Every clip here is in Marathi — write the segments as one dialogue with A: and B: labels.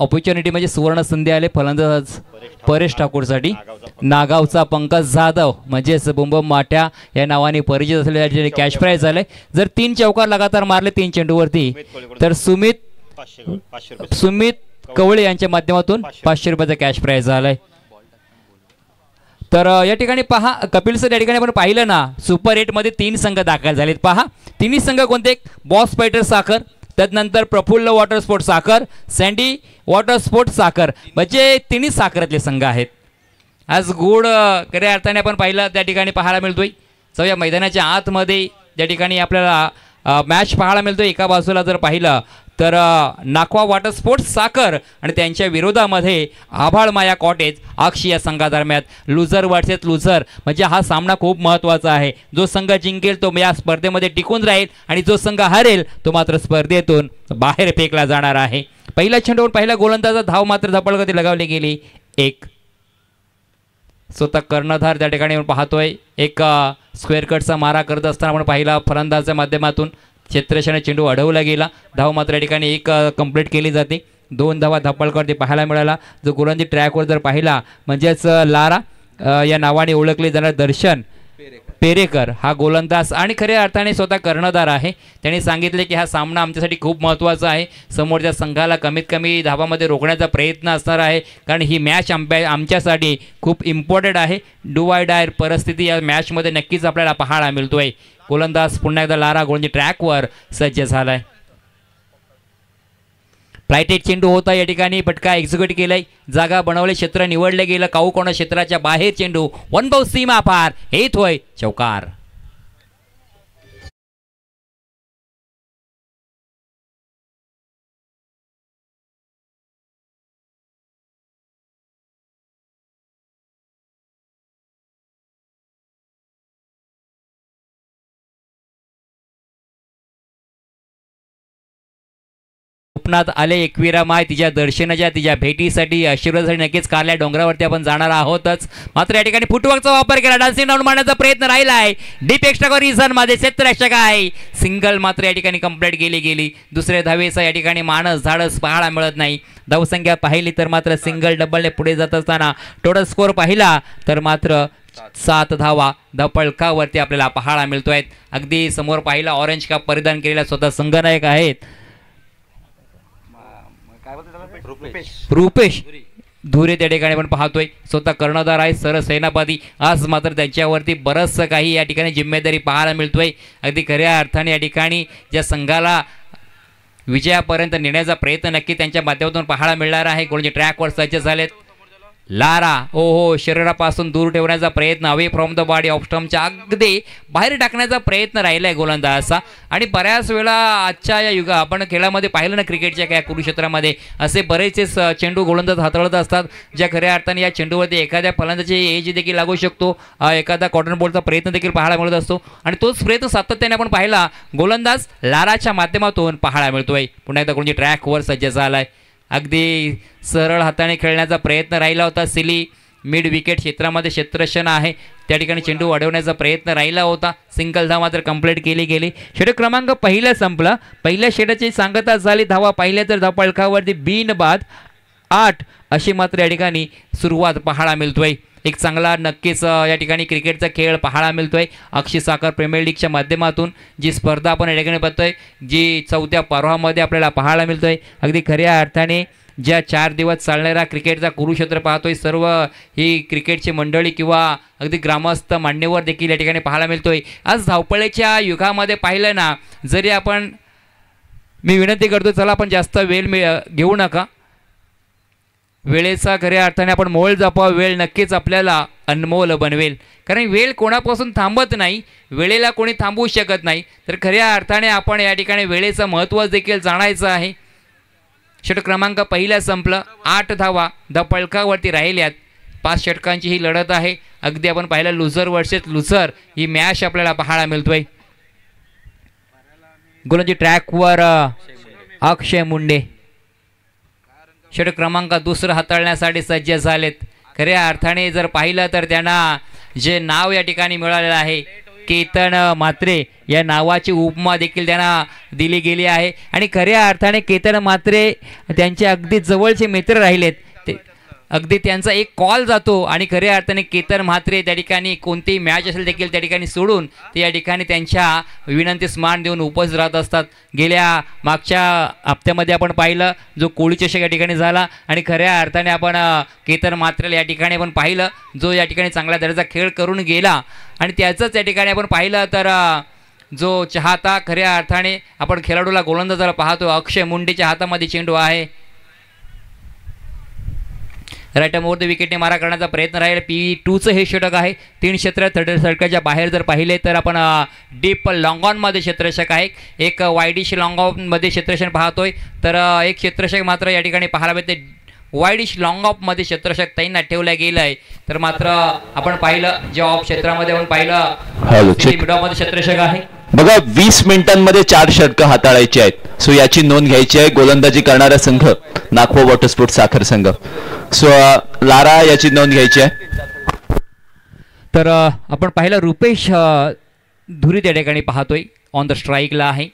A: ऑपॉर्च्युनिटी म्हणजे सुवर्ण संधी आले फलंदाज परेश ठाकूरसाठी. नागावचा पंकज जाधव म्हणजेच बुंबम माट्या या नावाने परिचित असलेल्या कॅश प्राइज झाले. जर 3 चौकार लगातार मारले 3 चेंडूवरती तर सुमित कवळे यांच्या माध्यमातून 500 रुपयाचा कॅश प्राइज झालाय. तर या ठिकाणी पहा कपिल सर, या ठिकाणी आपण पाहिलं ना सुपर 8 मध्ये 3 संघ दाखल झालेत. पहा तिन्ही संघ कोणते? बॉस फायटर साखर, त्यानंतर प्रफुल्ल वॉटर स्पोर्ट साखर, सँडी वॉटर स्पोर्ट साखर, म्हणजे तिन्ही साखरातले संघ आहेत. आज गुड खऱ्या अर्थाने आपण पाहिलं त्या ठिकाणी पाहायला मिळतोय. सो या मैदानाच्या आतमध्ये त्या ठिकाणी आपल्याला मॅच पाहायला मिळतोय. एका बाजूला जर पाहिलं तर नाखवा वॉटर स्पोर्ट्स साखर आणि त्यांच्या विरोधामध्ये आभाळ माया कॉटेज अक्षी या संघादरम्यान लुझर वर्सेस लुझर, म्हणजे हा सामना खूप महत्त्वाचा आहे. जो संघ जिंकेल तो या स्पर्धेमध्ये टिकून राहील आणि जो संघ हरेल तो मात्र स्पर्धेतून बाहेर फेकला जाणार आहे. पहिला चेंडूवर पहिला गोलंदाजा धाव मात्र धपळगती लगावली गेली 1. स्वतः कर्णधार त्या ठिकाणी पाहतोय एक स्क्वेअर कटचा मारा करत असताना आपण पाहिला फलंदाजाच्या माध्यमातून क्षेत्ररक्षण चेंडू अडवला गेला. धाव मात्र या ठिकाणी 1 कंप्लीट केली जाते. 2 धावा धपळकरती पाहायला मिळाला. जो गोलंदाजी ट्रॅकवर जर पाहिला म्हणजेच लारा या नावाने ओळखले जाणार दर्शन पेरेकर हा गोलंदाज आणि खऱ्या अर्थाने स्वतः कर्णधार आहे. त्यांनी सांगितले की हा सामना आमच्यासाठी खूप महत्त्वाचा आहे. समोरच्या संघाला कमीत कमी धावामध्ये रोखण्याचा प्रयत्न असणार आहे, कारण ही मॅच आमच्यासाठी खूप इम्पॉर्टंट आहे. डू आय डाय परिस्थिती या मॅचमध्ये नक्कीच आपल्याला पाहायला मिळतोय. गोलंदाज पुन्हा एकदा लारा गोलंदाजी ट्रॅकवर सज्ज झालाय. फ्लायटेड चेंडू होता या ठिकाणी फटका एक्झिक्यूट केलाय. जागा बनवले, क्षेत्र निवडले गेलं. काऊ कोणा क्षेत्राच्या बाहेर चेंडू वन बाउंस सीमा पार, हेत होय चौकार. स्वप्नात आले एकविरा माय, तिच्या दर्शनाच्या तिच्या भेटीसाठी आशीर्वादासाठी नक्कीच कारल्या डोंगरावरती आपण जाणार आहोतच. मात्र या ठिकाणी फुटवर्कचा वापर केला, डान्सिंग डाऊन मारण्याचा प्रयत्न राहिला आहे. डीप एक्स्ट्रा रिझन मध्ये क्षेत्ररक्षक आहे. सिंगल मात्र या ठिकाणी कंप्लीट केली. दुसऱ्या धावेचा या ठिकाणी मानस धाडस पाहायला मिळत नाही. धावसंख्या पाहिली तर मात्र सिंगल डबलने पुढे जात असताना टोटल स्कोअर पाहिला तर मात्र 7 धावा धपळकावरती आपल्याला पाहायला मिळतोय. अगदी समोर पाहिला ऑरेंज कॅप परिधान केलेला स्वतः संघनायक आहेत रुपेश धुरे. त्या ठिकाणी आपण पाहतोय स्वतः कर्णधार आहे सरसेनापती. आज मात्र त्यांच्यावरती बरंचसं काही या ठिकाणी जिम्मेदारी पाहायला मिळतोय. अगदी खऱ्या अर्थाने या ठिकाणी ज्या संघाला विजयापर्यंत नेण्याचा प्रयत्न नक्की त्यांच्या माध्यमातून पाहायला मिळणार आहे. गोलंदाजी ट्रॅकवर सज्ज झालेत. लारा ओहो शरीरापासून दूर ठेवण्याचा प्रयत्न, away from the body of स्टंपच्या अगदी बाहेर टाकण्याचा प्रयत्न राहिला आहे गोलंदाजाचा. आणि बऱ्याच वेळा आजच्या या युगा आपण खेळामध्ये पाहिलं ना क्रिकेटच्या काय कुरुक्षेत्रामध्ये असे बरेचसे चेंडू गोलंदाज हाताळत असतात, ज्या खऱ्या अर्थाने या चेंडूवरती एखाद्या फलंदाजाची एज देखील लागू शकतो, एखादा कॉटन बॉलचा प्रयत्न देखील पाहायला मिळत असतो. आणि तोच प्रयत्न सातत्याने आपण पाहिला गोलंदाज लाराच्या माध्यमातून पाहायला मिळतोय. पुन्हा एकदा गोलंदाजी ट्रॅकवर सज्ज झालाय. अगदी सरळ हाताने खेळण्याचा प्रयत्न राहिला होता. सिली मिड विकेट क्षेत्रामध्ये क्षेत्ररक्षण आहे, त्या ठिकाणी चेंडू अडवण्याचा प्रयत्न राहिला होता. सिंगल धाव मात्र कंप्लीट केली गेली. षटक क्रमांक पहिला संपला. पहिल्या षटकाची सांगता झाली. धावा पाहिल्या तर धावपळकावरती बिनबाद 8 अशी मात्र या ठिकाणी सुरुवात पाहायला मिळतोय. एक चांगला नक्कीच या ठिकाणी क्रिकेटचा खेळ पाहायला मिळतोय. अक्षी साखर प्रीमियर लीगच्या माध्यमातून जी स्पर्धा आपण या ठिकाणी बघतोय, जी 4थ्या पर्वामध्ये आपल्याला पाहायला मिळतोय. अगदी खऱ्या अर्थाने ज्या 4 दिवस चालणारा क्रिकेटचा कुरुक्षेत्र पाहतोय, सर्व ही क्रिकेटची मंडळी किंवा अगदी ग्रामस्थ मान्यवर देखील या ठिकाणी पाहायला मिळतोय. आज धावपळीच्या युगामध्ये पाहिलं ना, जरी आपण मी विनंती करतो चला आपण जास्त वेळ घेऊ नका. वेळेचा खऱ्या अर्थाने आपण मोल जपावा. वेळ नक्कीच आपल्याला अनमोल बनवेल, कारण वेळ कोणापासून थांबत नाही, वेळेला कोणी थांबवू शकत नाही. तर खऱ्या अर्थाने आपण या ठिकाणी वेळेचं महत्त्व देखील जाणायचं आहे. षटक क्रमांक पहिला संपलं. 8 धावा धपळकावरती राहिल्यात. 5 षटकांची ही लढत आहे. अगदी आपण पाहिलं लुझर वर्सेस लुझर ही मॅच आपल्याला पाहायला मिळतोय. गोलंदाजी ट्रॅकवर अक्षय मुंडे षटक क्रमांक दुसरा हाताळण्यासाठी सज्ज झालेत. खऱ्या अर्थाने जर पाहिलं तर त्यांना जे नाव या ठिकाणी मिळालेलं आहे केतन म्हात्रे या नावाची उपमा देखील त्यांना दिली गेली आहे आणि खऱ्या अर्थाने केतन म्हात्रे त्यांचे अगदी जवळचे मित्र राहिलेत. ते अगदी त्यांचा एक कॉल जातो आणि खऱ्या अर्थाने केतन म्हात्रे त्या ठिकाणी कोणतीही मॅच असेल देखील त्या ठिकाणी सोडून ते या ठिकाणी त्यांच्या विनंतीस मान देऊन उपस्थित राहत असतात. गेल्या मागच्या हप्त्यामध्ये आपण पाहिलं जो कोळी चषक या ठिकाणी झाला आणि खऱ्या अर्थाने आपण केतन म्हात्रेला या ठिकाणी आपण पाहिलं जो या ठिकाणी चांगल्या दर्जाचा खेळ करून गेला आणि त्याचंच या ठिकाणी आपण पाहिलं तर जो चाहता खऱ्या अर्थाने आपण खेळाडूला गोलंदाजाला पाहतो अक्षय मुंडेच्या हातामध्ये चेंडू आहे. राईट मोर विकेटने मारा करण्याचा प्रयत्न राहील. P2चं हे षटक आहे. 3 क्षेत्र षटकाच्या बाहेर जर पाहिले तर आपण डीप लॉंग ऑनमध्ये क्षेत्ररक्षक आहे. एक वायडिश लॉंग ऑफमध्ये क्षेत्ररक्षण पाहतोय तर एक क्षेत्ररक्षक मात्र या ठिकाणी पाहायला मिळते. वायडिश लॉंग ऑफमध्ये क्षेत्ररक्षक तैनात ठेवला गेला आहे तर मात्र आपण पाहिलं जे ऑफ क्षेत्रामध्ये आपण पाहिलं मिडॉमध्ये क्षेत्ररक्षक आहे.
B: बघा 20 मिनिटांमध्ये 4 षटकं हाताळायची आहेत. सो याची नोंद घ्यायची आहे. गोलंदाजी करणारा संघ नागपूर वॉटर स्पोर्ट साखर संघ. सो लारा याची नोंद घ्यायची आहे.
A: तर आपण पाहिलं रुपेश धुरी त्या ठिकाणी पाहतोय ऑन द स्ट्राईकला आहे.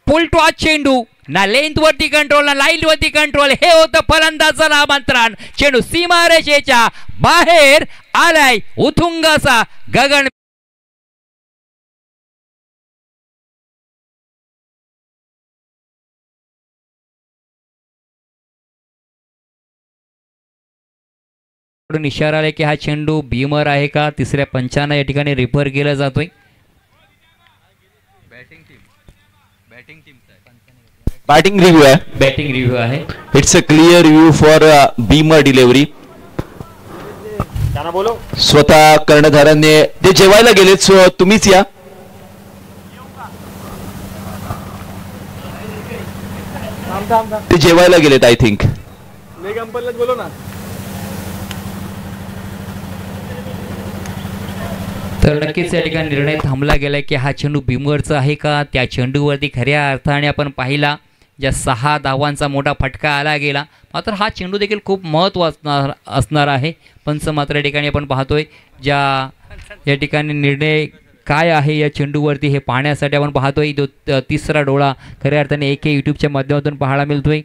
A: पुल टू चेंडू ना लेंथ वरती कंट्रोल ना लाईन वरती कंट्रोल हे होतं फलंदाजाचं आमंत्रण. चेंडू सीमारेषेच्या बाहेर आलाय उथुंगाचा गगन इशारा आलाय की हा चेंडू भीमर आहे का. तिसऱ्या पंचानं या ठिकाणी रिफर केला जातोय.
B: बॅटिंग रिव्ह्यू आहे.
A: बॅटिंग रिव्ह्यू आहे.
B: It's a clear review for beamer delivery. स्वतः कर्णधारांनी ते जेवायला गेलेत. सो तुम्हीच या. ते जेवायला गेलेत आय थिंक.
C: बोलो ना.
A: तर नक्कीच या ठिकाणी निर्णय थांबला गेला की हा चेंडू भीमरचा आहे का. त्या चेंडूवरती खऱ्या अर्थाने आपण पाहिला ज्या 6 धावांचा मोठा फटका आला गेला. मात्र हा चेंडू देखील खूप महत्त्व असणार आहे. पंच मात्र या ठिकाणी आपण पाहतोय ज्या या ठिकाणी निर्णय काय आहे या चेंडूवरती हे पाहण्यासाठी आपण पाहतोय. जो तिसरा डोळा खऱ्या अर्थाने AK यूट्यूबच्या माध्यमातून पाहायला मिळतोय.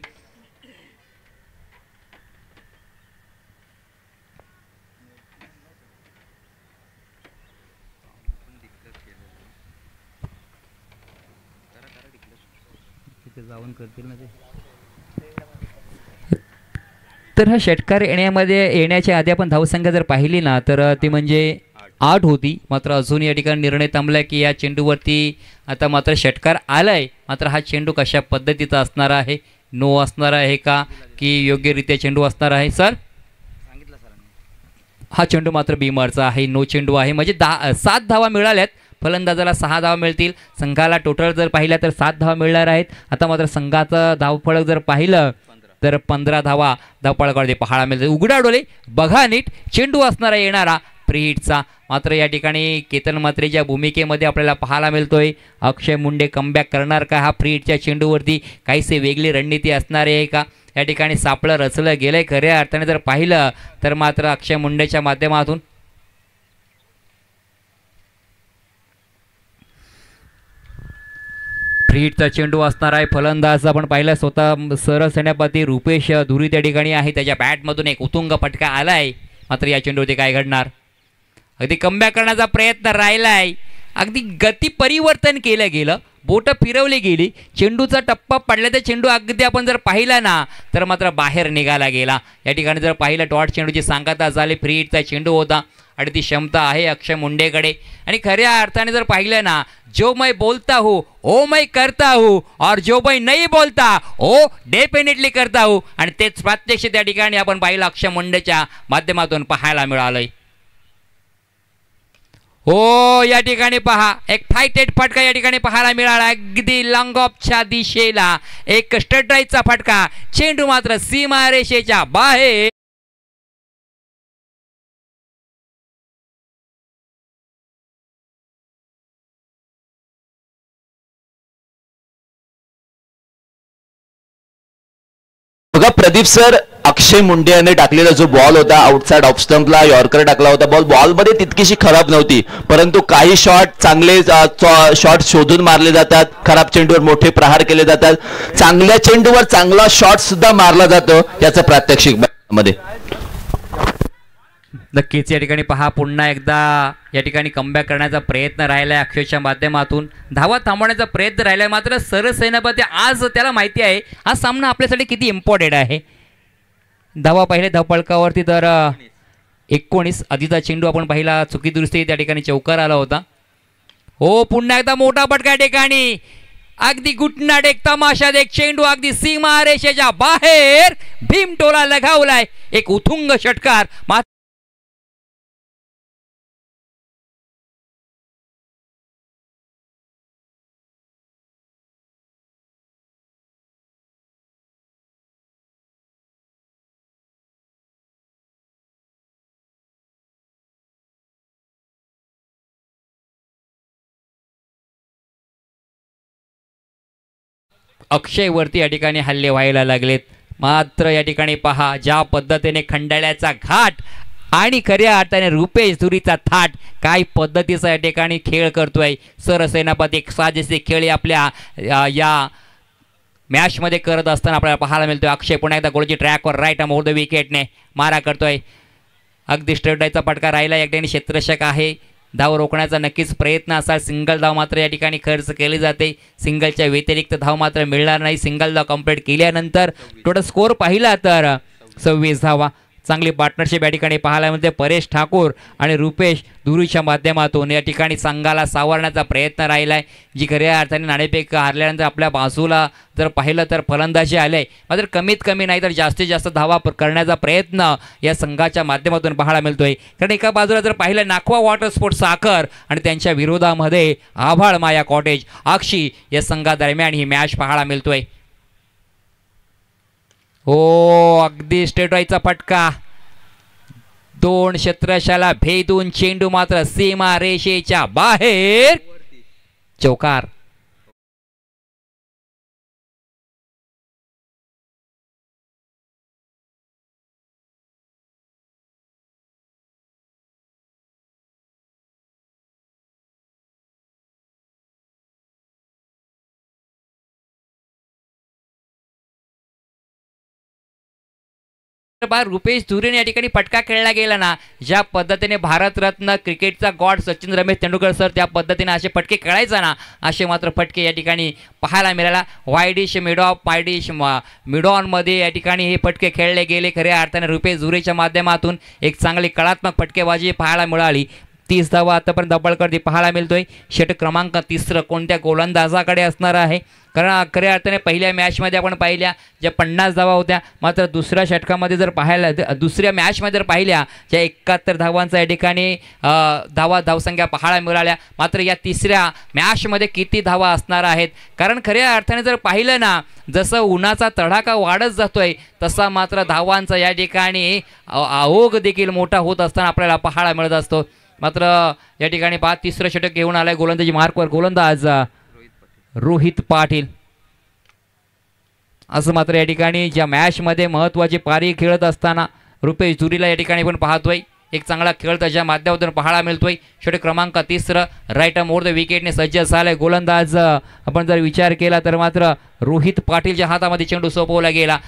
A: तर हा षटकार येण्याच्या आधी आपण धावसंख्या जर पाहिली ना तर ती म्हणजे 8 होती. मात्र अजून या ठिकाणी निर्णय थांबला की या चेंडूवरती आता मात्र षटकार आलाय. मात्र हा चेंडू कशा पद्धतीचा असणार आहे. नो असणार आहे का की योग्यरित्या चेंडू असणार आहे. सर हा चेंडू मात्र भीमरचा आहे. नो चेंडू आहे. म्हणजे 7 धावा मिळाल्यात. फलंदाजाला 6 धावा मिळतील. संघाला टोटल जर पाहिलं तर 7 धावा मिळणार आहेत. आता मात्र संघाचं धावफलक जर पाहिलं तर 15 धावा धावफलकावरती पाहायला मिळते. उघडा डोळे बघा नीट. चेंडू असणारा येणारा प्रीहिटचा. मात्र या ठिकाणी केतन म्हात्रेच्या भूमिकेमध्ये आपल्याला पाहायला मिळतोय अक्षय मुंडे कमबॅक करणार का. हा प्रीहिटच्या चेंडूवरती काहीसे वेगळी रणनीती असणार आहे का. या ठिकाणी सापळं रचलं गेलंय. खऱ्या अर्थाने जर पाहिलं तर मात्र अक्षय मुंडेच्या माध्यमातून फ्रीटचा चेंडू असणार आहे. फलंदाज आपण पाहिलं स्वतः सरळ सेनापती रुपेश धुरी त्या ठिकाणी आहे. त्याच्या बॅटमधून एक उतुंग फटका आलाय. मात्र या चेंडूवरती काय घडणार. अगदी कमबॅक करण्याचा प्रयत्न राहिलाय. अगदी गती परिवर्तन केलं गेलं. बोटं फिरवली गेली. चेंडूचा टप्पा पडला तर चेंडू अगदी आपण जर पाहिला ना तर मात्र बाहेर निघाला गेला. या ठिकाणी जर पाहिलं डॉट चेंडूची सांगता झाली. फ्रीटचा चेंडू होता आणि ती क्षमता आहे अक्षय मुंडेकडे. आणि खऱ्या अर्थाने जर पाहिलं ना जो मैं बोलता हूँ ओ मैं करता हूँ और जो मैं नहीं बोलता ओ डेफिनेटली करता हूँ. आणि तेच प्रत्यक्ष त्या ठिकाणी आपण पाहिलं अक्षय मुंडेच्या माध्यमातून पाहायला मिळालंय. हो या ठिकाणी पहा एक फायटेड फटका या ठिकाणी पाहायला मिळाला. अगदी लॉंग ऑफच्या दिशेला एक स्ट्रेट ड्राईव्हचा फटका. चेंडू मात्र सीमारेषेच्या बाहेर.
B: बघा प्रदीप सर अक्षय मुंडे याने टाकलेला जो बॉल होता आउटसाइड ऑफ स्टंपला यॉर्कर टाकला होता, बॉलमध्ये तितकीशी खराब नव्हती, परंतु काही शॉट चांगले शॉट शोधून मारले जातात, खराब चेंडूवर मोठे प्रहार केले जातात, चांगल्या चेंडूवर चांगला शॉट सुद्धा मारला जातो, याचं प्रात्यक्षिक मध्ये
A: नक्कीच या ठिकाणी पहा पुन्हा एकदा या ठिकाणी कमबॅक करण्याचा प्रयत्न राहिला आहे अक्षयच्या माध्यमातून, धावा थांबवण्याचा प्रयत्न राहिला आहे, मात्र सरसेनापती आज त्याला माहिती आहे हा सामना आपल्यासाठी किती इम्पॉर्टंट आहे. धावा पहिले धावफलकावरती तर 19 आधीचा चेंडू आपण पाहिला चुकी दुरुस्ती त्या ठिकाणी चौकार आला होता. हो पुन्हा एकदा मोठा पटका ठिकाणी अगदी घुटना टेक तमाशा देख चेंडू अगदी सीमा रेषेच्या बाहेर भीमटोला लगावलाय, एक उथुंग षटकार. अक्षयवरती या ठिकाणी हल्ले व्हायला लागलेत, मात्र या ठिकाणी पहा ज्या पद्धतीने खंडाळ्याचा घाट आणि खऱ्या अर्थाने रुपेश धुरीचा थाट काय पद्धतीचा या ठिकाणी खेळ करतोय सरसेनापती. एक साजेसे खेळ आपल्या या मॅचमध्ये करत असताना आपल्याला पाहायला मिळतोय. अक्षय पुन्हा एकदा गोलची ट्रॅकवर राईट मोर द विकेटने मारा करतोय, अगदी स्ट्रेट डायचा फटका राहिला, या ठिकाणी क्षेत्ररक्षक आहे, धाव रोखण्याचा नक्कीच प्रयत्न असा, सिंगल धाव मात्र या ठिकाणी खर्च केली जाते, सिंगलच्या व्यतिरिक्त धाव मात्र मिळणार नाही. सिंगल धाव कंप्लीट केल्यानंतर टोटल स्कोअर पाहिला तर 26 धावा. चांगली पार्टनरशिप या ठिकाणी पाहायला मिळते परेश ठाकूर आणि रुपेश धुरीच्या माध्यमातून या ठिकाणी संघाला सावरण्याचा प्रयत्न राहिला आहे, जी खऱ्या अर्थाने नाणेफेक हारल्यानंतर आपल्या बाजूला जर पाहिलं तर फलंदाजी आले, मात्र कमीत कमी नाही तर जास्तीत जास्त धावा करण्याचा प्रयत्न या संघाच्या माध्यमातून पाहायला मिळतोय. कारण एका बाजूला जर पाहिलं नाखवा वॉटर स्पोर्ट्स साखर आणि त्यांच्या विरोधामध्ये आभाळ माया कॉटेज आक्षी या संघादरम्यान ही मॅच पाहायला मिळतोय. हो अगदी स्ट्रेट राईटचा फटका, दोन क्षेत्रशाला भेदून चेंडू मात्र सीमा रेषेच्या बाहेर, चौकार. रुपेश धुरेने या ठिकाणी फटका खेळला गेला ना, ज्या पद्धतीने भारतरत्न क्रिकेटचा गॉड सचिन रमेश तेंडुलकर सर त्या पद्धतीने असे फटके खेळायचा ना, असे मात्र फटके या ठिकाणी पाहायला मिळाला. Wideish mid off wideish mid ऑनमध्ये या ठिकाणी हे फटके खेळले गेले. खऱ्या अर्थाने रुपेश धुरेच्या माध्यमातून एक चांगली कलात्मक फटकेबाजी पाहायला मिळाली. 30 धावा आतापर्यंत दबाळकरती पाहायला मिळतोय. षटक क्रमांक 3 कोणत्या गोलंदाजाकडे असणार आहे, कारण खऱ्या अर्थाने पहिल्या मॅचमध्ये आपण पाहिल्या ज्या 50 धावा होत्या, मात्र दुसऱ्या षटकामध्ये जर पाहायला दुसऱ्या मॅचमध्ये जर पाहिल्या ज्या 71 धावांचा या ठिकाणी धावसंख्या पाहायला मिळाल्या, मात्र या तिसऱ्या मॅचमध्ये किती धावा असणार आहेत, कारण खऱ्या अर्थाने जर पाहिलं ना जसं उन्हाचा तडाखा वाढत जातोय तसा मात्र धावांचा या ठिकाणी ओघ देखील मोठा होत असताना आपल्याला पाहायला मिळत असतो. मात्र या ठिकाणी 3रं षटक घेऊन आलाय गोलंदाजी मार्कवर गोलंदाज रोहित पाटील. असं मात्र या ठिकाणी ज्या मॅचमध्ये महत्त्वाची पारी खेळत असताना रुपेश धुरीला या ठिकाणी पण पाहतोय, एक चांगला खेळ त्याच्या माध्यमातून पाहायला मिळतोय. षटक क्रमांक 3 राईट मोर द विकेटने सज्ज झालाय गोलंदाज. आपण जर विचार केला तर मात्र रोहित पाटीलच्या हातामध्ये चेंडू सोपवला गेला.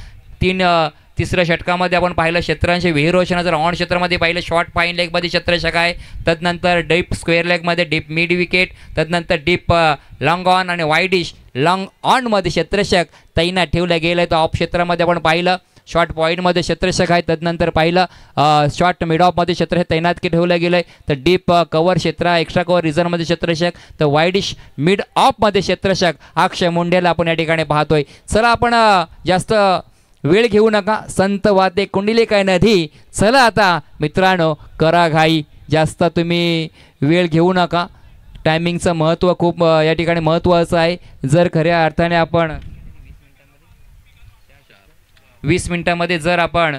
A: 3ऱ्या षटकामध्ये आपण पाहिलं क्षेत्रांचे विहिरोचना जर ऑन क्षेत्रामध्ये पाहिलं शॉर्ट फाईन लेगमध्ये क्षेत्ररक्षक आहे, तदनंतर डीप स्क्वेअर लेगमध्ये डीप मिड विकेट, तदनंतर डीप लॉंग ऑन आणि वाईडिश लॉंग ऑनमध्ये क्षेत्ररक्षक तैनात ठेवलं गेलं आहे. तर ऑफ क्षेत्रामध्ये आपण पाहिलं शॉर्ट पॉईंटमध्ये क्षेत्ररक्षक आहे, तदनंतर पाहिलं शॉर्ट मिड ऑफमध्ये क्षेत्ररक्षक तैनात ठेवलं गेलं आहे. तर डीप कव्हर क्षेत्र एक्स्ट्रा कव्हर रिझर्वमध्ये क्षेत्ररक्षक, तर वाईडिश मिड ऑफमध्ये क्षेत्ररक्षक अक्षय मुंडेला आपण या ठिकाणी पाहतोय. चला आपण जास्त वेळ घेऊ नका, संत वाते कुंडली काय नदी, चला आता मित्रांनो करा घाई, जास्त तुम्ही वेळ घेऊ नका. टायमिंगचं महत्त्व खूप या ठिकाणी महत्त्वाचं आहे. जर खऱ्या अर्थाने आपण 20 मिनिटांमध्ये जर आपण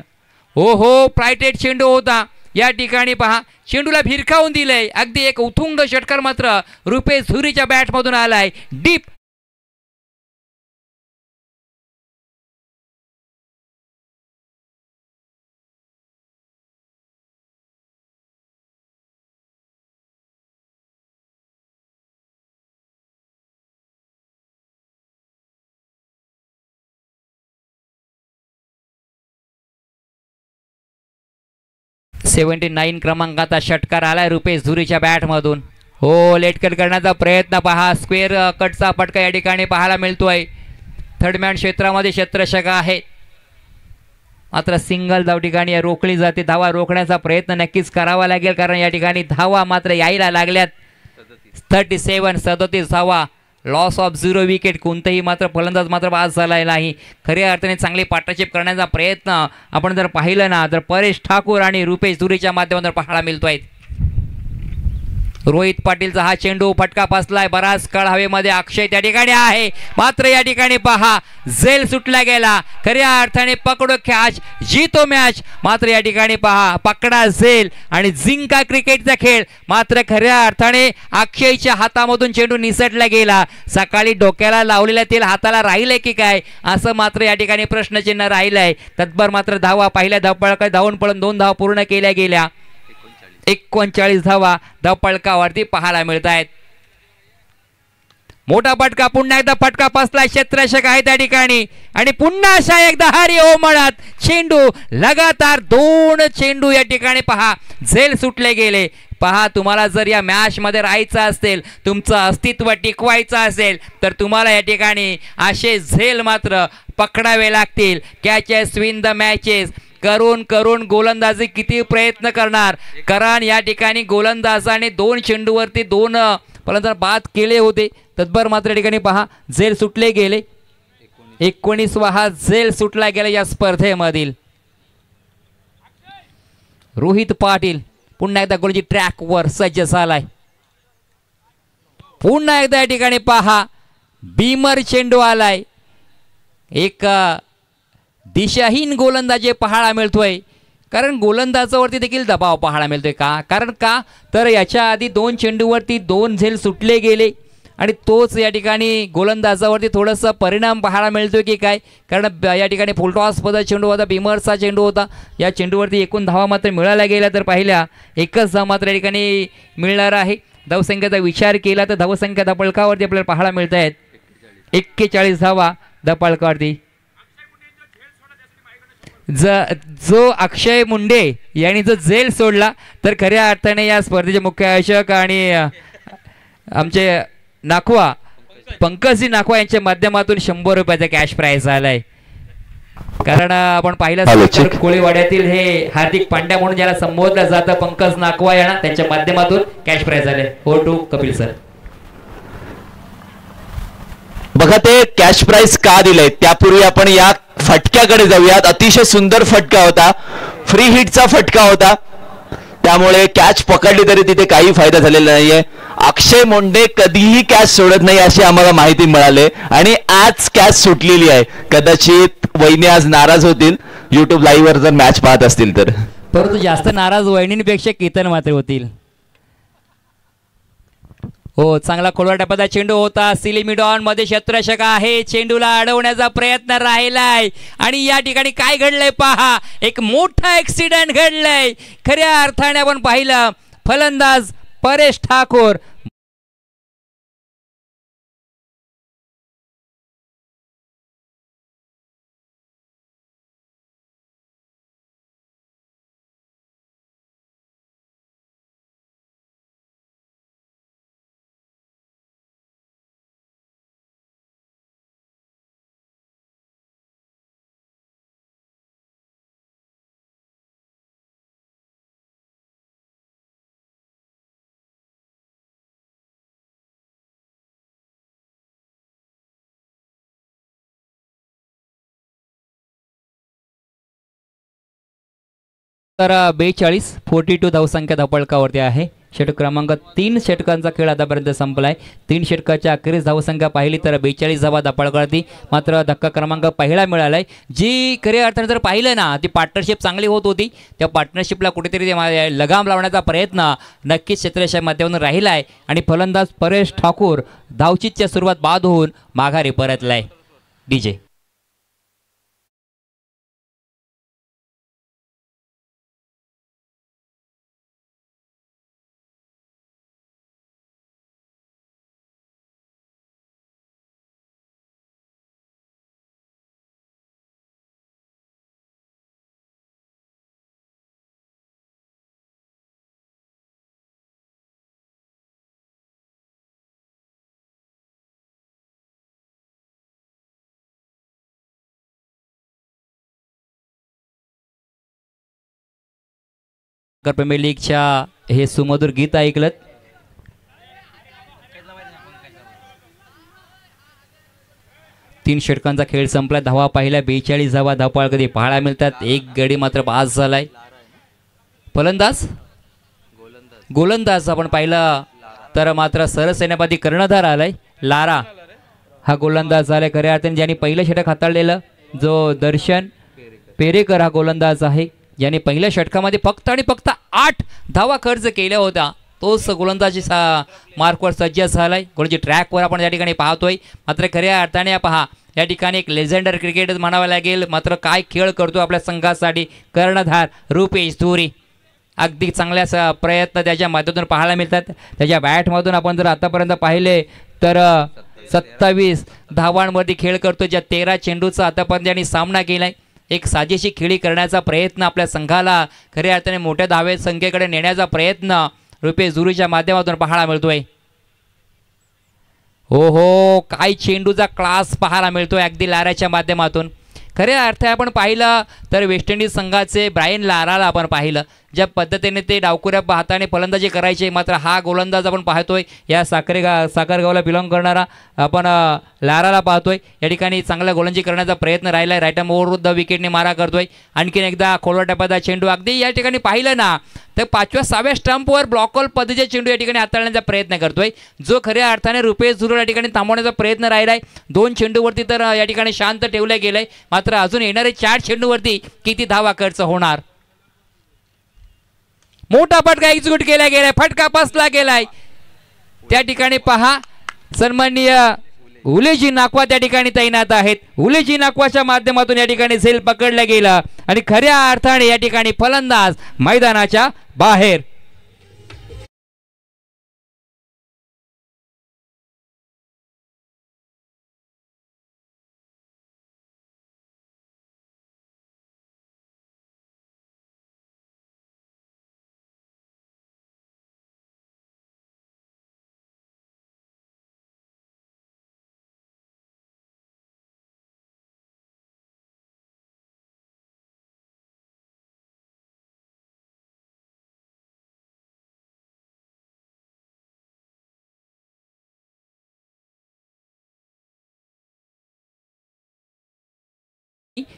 A: हो प्रायटेड चेंडू होता या ठिकाणी पहा चेंडूला भिरकावून दिलंय, अगदी एक उथुंग षटकार मात्र रुपेश धुरीच्या बॅटमधून आलाय डीप 79 क्रमांकाचा षटकार आलाय रुपेश धुरीच्या बॅटमधून. हो, लेट कट करण्याचा प्रयत्न पहा. स्क्वेअर कटचा फटका या ठिकाणी पाहायला मिळतोय. थर्डमॅन क्षेत्रामध्ये क्षेत्ररक्षक आहे, मात्र सिंगल धाव ठिकाणी रोखली जाते. धावा रोखण्याचा प्रयत्न नक्कीच करावा लागेल, कारण या ठिकाणी धावा मात्र यायला लागल्यात. 37 धावा, लॉस ऑफ 0 विकेट. कोणतेही मात्र फलंदाज मात्र बाद झाला नाही. खऱ्या अर्थाने चांगली पार्टनरशिप करण्याचा प्रयत्न आपण जर पाहिलं ना, तर परेश ठाकूर आणि रुपेश धुरीच्या माध्यमातून पाहायला मिळतोय. रोहित पाटीलचा हा चेंडू फटका फसलाय. बराच काळ हवेमध्ये अक्षय त्या ठिकाणी आहे, मात्र या ठिकाणी पहा झेल सुटला गेला. खऱ्या अर्थाने पकडो कॅच जीतो मॅच. मात्र या ठिकाणी पहा पकडा झेल आणि जिंका क्रिकेटचा खेळ. मात्र खऱ्या अर्थाने अक्षयच्या हातामधून चेंडू निसटला गेला. सकाळी डोक्याला लावलेल्या तेल हाताला राहिलंय की काय, असं मात्र या ठिकाणी प्रश्नचिन्ह राहिलंय. तत्पर मात्र धावा पहिल्या धावपळका धावून पळून 2 धावा पूर्ण केल्या गेल्या. 39 धावा धावपळकावरती पाहायला मिळत आहेत. मोठा फटका, पुन्हा एकदा फटका फसला. क्षेत्ररक्षक आहे त्या ठिकाणी आणि पुन्हा अशा एकदा हरी ओमळत चेंडू. लगातार 2 चेंडू या ठिकाणी पहा झेल सुटले गेले. पहा, तुम्हाला जर या मॅच मध्ये राहायचं असेल, तुमचं अस्तित्व टिकवायचं असेल, तर तुम्हाला या ठिकाणी असे झेल मात्र पकडावे लागतील. Catches win the matches. करून गोलंदाजी किती प्रयत्न करणार, कारण या ठिकाणी गोलंदाजाने 2 चेंडूवरती 2 फलंदाज बाद केले होते. तत्पर मात्र या ठिकाणी पहा झेल सुटले गेले. 19वा हा झेल सुटला गेला या स्पर्धेमधील. रोहित पाटील पुन्हा एकदा गोलची ट्रॅकवर सज्ज झालाय. पुन्हा एकदा या ठिकाणी पहा बीमर चेंडू आलाय. एक दिशाहीन गोलंदाजी पाहायला मिळतोय, कारण गोलंदाजावरती देखील दबाव पाहायला मिळतोय. कारण का तर याच्या आधी 2 चेंडूवरती 2 झेल सुटले गेले आणि तोच या ठिकाणी गोलंदाजावरती थोडासा परिणाम पाहायला मिळतोय की काय, कारण या ठिकाणी फुलटॉस पदा चेंडू होता, बीमरचा चेंडू होता. या चेंडूवरती एकूण धावा मात्र मिळाल्या गेल्या तर पाहिल्या 1च धाव मात्र या ठिकाणी मिळणार आहे. धावसंख्येचा विचार केला तर धावसंख्या धावपळकावरती आपल्याला पाहायला मिळत आहेत 41 धावा धावपळकावरती. जो अक्षय मुंडे यांनी जो झेल सोडला तर खऱ्या अर्थाने या स्पर्धेचे मुख्य आयोजक आणि आमचे नाखवा पंकजी नाखवा यांच्या माध्यमातून 100 रुपयाचा कॅश प्राइज आलाय. कारण आपण पाहिलं कोळीवाड्यातील हे हार्दिक पांड्या म्हणून ज्याला संबोधलं जातं, पंकज नाखवा यांना त्यांच्या माध्यमातून कॅश प्राइज आले. हो टू कपिल सर.
B: बघा ते कॅश प्राइज का दिलंय त्यापूर्वी आपण या फटक्याकडे जाऊयात. अतिशय सुंदर फटका होता, फ्री हिटचा फटका होता, त्यामुळे कॅच पकडली तरी तिथे काही फायदा झालेला नाहीये. अक्षय मुंडे कधीही कॅच सोडत नाही अशी आम्हाला माहिती मिळाली आणि आज कॅच सुटलेली आहे. कदाचित वहिनी आज नाराज होतील युट्यूब लाईव्ह वर जर मॅच पाहत असतील तर,
A: परंतु जास्त नाराज वहिनींपेक्षा केतन मात्र होतील. हो, चांगला खोलवा टप्प्याचा चेंडू होता. सिलिमिडॉन मध्ये क्षेत्ररक्षक आहे, चेंडूला अडवण्याचा प्रयत्न राहिलाय आणि या ठिकाणी काय घडलंय पहा, एक मोठा ऍक्सिडेंट घडलाय. खऱ्या अर्थाने आपण पाहिलं फलंदाज परेश ठाकूर तर 42 धावसंख्या धावपळकावरती आहे. षटक क्रमांक 3 षटकांचा खेळ आतापर्यंत संपलाय. 3 षटकाच्या अखेरीस धावसंख्या पाहिली तर 42 धावा धावपळकावरती. मात्र धक्का क्रमांक पहिला मिळालाय. जी खऱ्या अर्थाने जर पाहिलं ना, ती पार्टनरशिप चांगली होत होती. त्या पार्टनरशिपला कुठेतरी लगाम लावण्याचा प्रयत्न नक्कीच क्षेत्ररक्षक माध्यमातून राहिलाय आणि फलंदाज परेश ठाकूर धावचीतच्या सुरुवात बाद होऊन माघारी परतलाय. डीजे प्रीमियर लीगच्या हे सुमधुर गीत ऐकलं. तीन षटकांचा खेळ संपला. धावा पाहिल्या 42 धावा धावपाळ कधी पाहायला मिळतात. एक गडी मात्र बाद झालाय. फलंदाज गोलंदाज आपण पाहिला तर मात्र सरसेनापती कर्णधार आलाय. लारा हा गोलंदाज झालाय. खऱ्या अर्थाने ज्यांनी पहिलं षटक हाताळलेलं जो दर्शन पेरेकर हा गोलंदाज आहे, ज्याने पहिल्या षटकामध्ये फक्त आणि फक्त 8 धावा खर्च केल्या होत्या, तोच गोलंदाजी मार्कवर सज्ज झालाय. गोलची ट्रॅकवर आपण या ठिकाणी पाहतोय. मात्र खऱ्या अर्थाने पहा या ठिकाणी एक लेजेंडर क्रिकेटर म्हणावं लागेल. मात्र काय खेळ करतो आपल्या संघासाठी कर्णधार रुपेश धुरी. अगदी चांगल्या प्रयत्न त्याच्या माध्यमातून पाहायला मिळतात. त्याच्या बॅटमधून आपण जर आतापर्यंत पाहिले तर 27 धावांवरती खेळ करतो. ज्या 13 चेंडूचा आतापर्यंत त्यांनी सामना केलाय. एक साजेशी खेळी करण्याचा प्रयत्न, आपल्या संघाला खऱ्या अर्थाने मोठ्या धावे संख्येकडे नेण्याचा प्रयत्न रुपेश धुरीच्या माध्यमातून पाहायला मिळतोय. हो काय चेंडूचा क्लास पाहायला मिळतोय अगदी लाराच्या माध्यमातून. खऱ्या अर्थाने आपण पाहिलं तर वेस्ट इंडिज संघाचे ब्रायन लाराला आपण पाहिलं ज्या पद्धतीने ते डावकुऱ्या हाताने फलंदाजी करायचे. मात्र हा गोलंदाज आपण पाहतोय या साखरगावला बिलॉंग करणारा आपण लाराला पाहतोय. या ठिकाणी चांगला गोलंदाजी करण्याचा प्रयत्न राहिला. राईट आर्म विरुद्ध विकेटने मारा करतोय. आणखीन एकदा खोलवर टप्प्याचा चेंडू अगदी या ठिकाणी पाहिलं ना तर 5व्या-6व्या स्टंपवर ब्लॉकॉल पद्धतीचे चेंडू या ठिकाणी हाताळण्याचा प्रयत्न करतोय, जो खऱ्या अर्थाने रुपेश धुरी या ठिकाणी थांबवण्याचा प्रयत्न राहिलाय. 2 चेंडूवरती तर या ठिकाणी शांत ठेवलं गेलंय. मात्र अजून येणारे 4 चेंडूवरती किती धावा खर्च होणार. मोठा फटका एक्झिक्यूट केला गेलाय. फटका बसला गेलाय. त्या ठिकाणी पहा सन्माननीय उलेजी नाकवा त्या ठिकाणी तैनात आहेत. उलेजी नाकवाच्या माध्यमातून या ठिकाणी झेल पकडला गेला आणि खऱ्या अर्थाने या ठिकाणी फलंदाज मैदानाच्या बाहेर.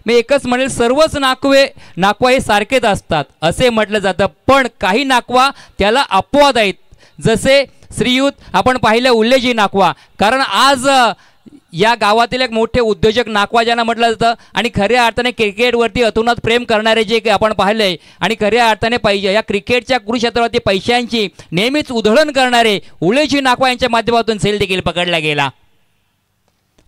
A: मी एकच म्हणेल सर्वच नाकवा हे सारखेच असतात असे म्हटलं जातं, पण काही नाकवा त्याला अपवाद आहेत. जसे श्रीयुत आपण पाहिलं उल्लेजी नाकवा, कारण आज या गावातील एक मोठे उद्योजक नाकवा ज्यांना म्हटलं जातं आणि खऱ्या अर्थाने क्रिकेटवरती अतोनात प्रेम करणारे जे आपण पाहिलंय आणि खऱ्या अर्थाने या क्रिकेटच्या कुरुक्षेत्रावरती पैशांची नेहमीच उधळण करणारे उल्लेजी नाकवा यांच्या माध्यमातून झेल देखील पकडला गेला.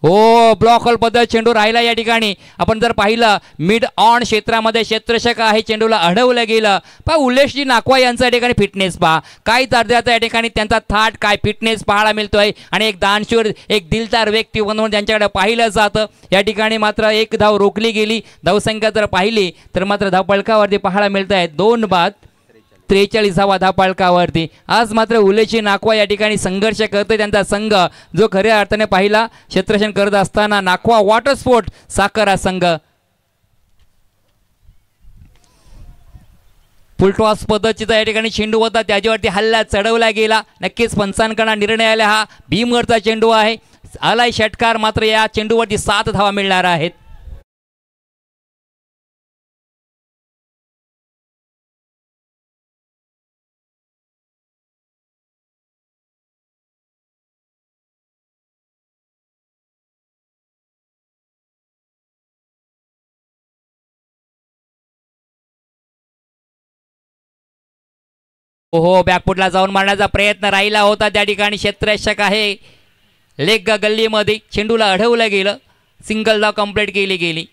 A: हो ब्लॉक होल पद्धत चेंडू राहिला. या ठिकाणी आपण जर पाहिलं मिड ऑन क्षेत्रामध्ये क्षेत्ररक्षक आहे, चेंडूला अडवलं गेलं. पहा उल्लेशजी नाकवा यांचा या ठिकाणी फिटनेस पहा काय दर्जाचा या ठिकाणी त्यांचा थाट काय फिटनेस पाहायला मिळतोय आणि एक दानशूर एक दिलदार व्यक्ती म्हणून त्यांच्याकडे पाहिलं जातं. या ठिकाणी मात्र एक धाव रोखली गेली. धावसंख्या जर पाहिली तर मात्र धावपळकावरती पाहायला मिळत आहे 2 बाद 43 धावपळकावरती. आज मात्र उलेची नाकवा या ठिकाणी संघर्ष करतोय. त्यांचा संघ जो खऱ्या अर्थाने पाहिला क्षेत्ररक्षण करत असताना नाकवा वॉटर स्पोर्ट साखर संघ फुलटॉस पद्धतीचा या ठिकाणी चेंडू होता, त्याच्यावरती हल्ला चढवला गेला. नक्कीच पंचांकडून निर्णय आला. हा भीमवरचा चेंडू आहे. आलाय षटकार. मात्र या चेंडूवरती 7 धावा मिळणार आहेत. हो बॅकफुटला जाऊन मारण्याचा प्रयत्न राहिला होता. त्या ठिकाणी क्षेत्ररक्षक आहे लेग गल्लीमध्ये चेंडूला अडवलं गेलं. सिंगल धाव कंप्लीट केली गेली.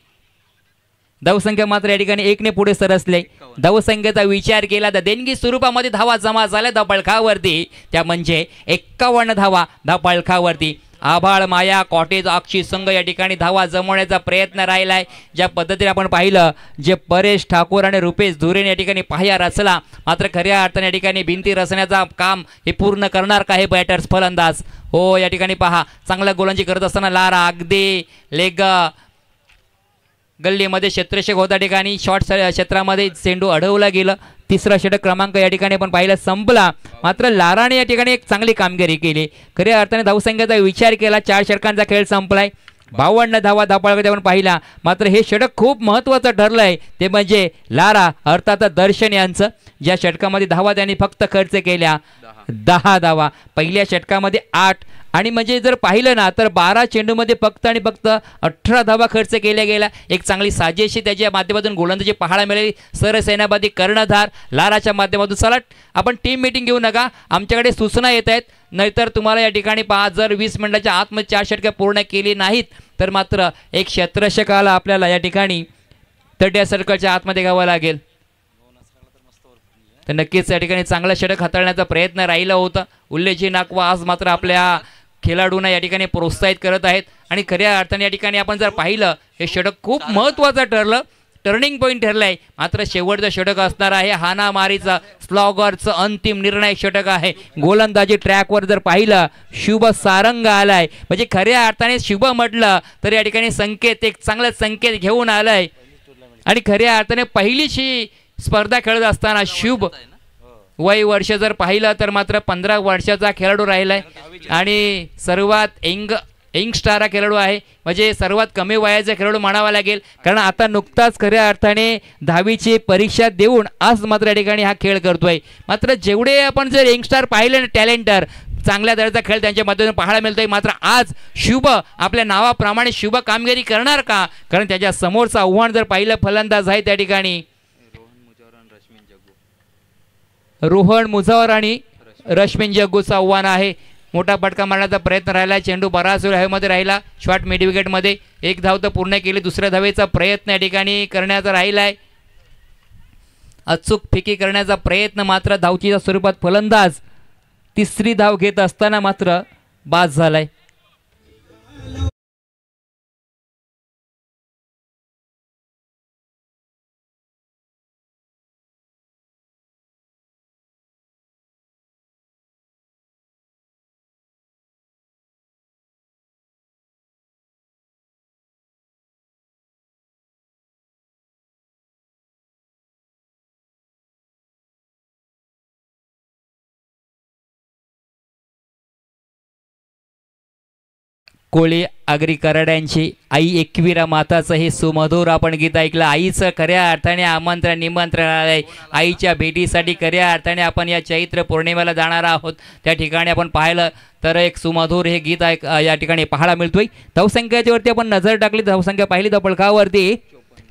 A: धावसंख्या मात्र या ठिकाणी 1 ने पुढे सरसले. धावसंख्येचा विचार केला तर देणगी स्वरूपामध्ये धावा जमा झाल्या धावपळकावरती, त्या म्हणजे 51 धावा धावपळकावरती. आभाळ माया कॉटेज अक्षी संघ या ठिकाणी धावा जमवण्याचा प्रयत्न राहिलाय. ज्या पद्धतीने आपण पाहिलं जे परेश ठाकूर आणि रुपेश धुरेने या ठिकाणी पाया रचला, मात्र खऱ्या अर्थाने या ठिकाणी भिंती रचण्याचा काम हे पूर्ण करणार का हे बॅटर्स फलंदाज. हो या ठिकाणी पहा चांगला गोलंदाजी करत असताना लारा अगदी लेग गल्लीमध्ये क्षेत्ररक्षक होता ठिकाणी शॉर्ट क्षेत्रामध्ये चेंडू अडवला गेलं. तिसरा षटक क्रमांक या ठिकाणी आपण पाहिला संपला. मात्र लाराने या ठिकाणी एक चांगली कामगिरी केली. खऱ्या अर्थाने धावसंख्येचा विचार केला 4 षटकांचा खेळ संपलाय. 52 धावा धापाळकडे आपण पाहिला. मात्र हे षटक खूप महत्त्वाचं ठरलंय ते म्हणजे लारा अर्थात दर्शन यांचं. ज्या षटकामध्ये धावा त्यांनी फक्त खर्च केल्या 10 धावा. पहिल्या षटकामध्ये 8 आणि म्हणजे जर पाहिलं ना तर 12 चेंडूमध्ये फक्त आणि फक्त 18 धावा खर्च केल्या गेल्या. एक चांगली साजेशी त्याच्या माध्यमातून गोलंदाजी पाहायला मिळाली. सरसेनापती कर्णधार लाराच्या माध्यमातून. चला आपण टीम मीटिंग घेऊ नका, आमच्याकडे सूचना येत आहेत. नाहीतर तुम्हाला या ठिकाणी पहा जर 20 मिनिटाच्या आतमध्ये 4 षटके पूर्ण केली नाहीत तर मात्र एक क्षेत्ररक्षकाला आपल्याला या ठिकाणी 30 सर्कलच्या आतमध्ये घ्यावं लागेल. तर नक्कीच या ठिकाणी चांगला षटक हाताळण्याचा प्रयत्न राहिला होता. उल्लेखनीय नाकवा आज मात्र आपल्या खेळाडूंना या ठिकाणी प्रोत्साहित करत आहेत. आणि खऱ्या अर्थाने या ठिकाणी आपण जर पाहिलं हे षटक खूप महत्त्वाचं ठरलं, टर्निंग पॉईंट ठरलंय. मात्र शेवटचं षटक असणार आहे हानामारीचं स्लॉगरचं अंतिम निर्णायक षटक आहे. गोलंदाजी ट्रॅकवर जर पाहिलं शुभ सारंग आलाय. म्हणजे खऱ्या अर्थाने शुभ म्हटलं तर या ठिकाणी संकेत एक चांगला संकेत घेऊन आलाय. आणि खऱ्या अर्थाने पहिलीची स्पर्धा खेळत असताना शुभ वय वर्ष जर पाहिलं तर मात्र 15 वर्षाचा खेळाडू राहिलाय. आणि सर्वात यंग स्टार हा खेळाडू आहे. म्हणजे सर्वात कमी वयाचा खेळाडू म्हणावा लागेल. कारण आता नुकताच खऱ्या अर्थाने 10वीची परीक्षा देऊन आज मात्र या ठिकाणी हा खेळ करतोय. मात्र जेवढे आपण जर यंगस्टार पाहिले ना टॅलेंटर चांगल्या दर्जाचा खेळ त्यांच्या मधून पाहायला मिळतोय. मात्र आज शुभ आपल्या नावाप्रमाणे शुभ कामगिरी करणार का? कारण त्याच्या समोरचं आव्हान जर पाहिलं फलंदाज आहे त्या ठिकाणी रोहन मुजावर आणि रश्मीन जग्गूचं आव्हान आहे. मोठा फटका मारण्याचा प्रयत्न राहिला. चेंडू बराच वेळ हवेमध्ये राहिला. शॉर्ट मिड विकेटमध्ये 1 धाव तर पूर्ण केली. दुसऱ्या धावेचा प्रयत्न या ठिकाणी करण्याचा राहिलाय. अचूक फेकी करण्याचा प्रयत्न मात्र धावचीच्या स्वरूपात फलंदाज तिसरी धाव घेत असताना मात्र बाद झालाय. कोळी आगरी कराड्यांची आई एकविरा माताचं हे सुमधुर आपण गीत ऐकलं. आईचं खऱ्या अर्थाने आमंत्रण निमंत्रण आलंय. आईच्या भेटीसाठी खऱ्या अर्थाने आपण या चैत्र पौर्णिमेला जाणार आहोत. त्या ठिकाणी आपण पाहिलं तर एक सुमधुर हे गीत या ठिकाणी पाहायला मिळतोय. धावसंख्येवरती आपण नजर टाकली. धावसंख्या पाहिली धपळकावरती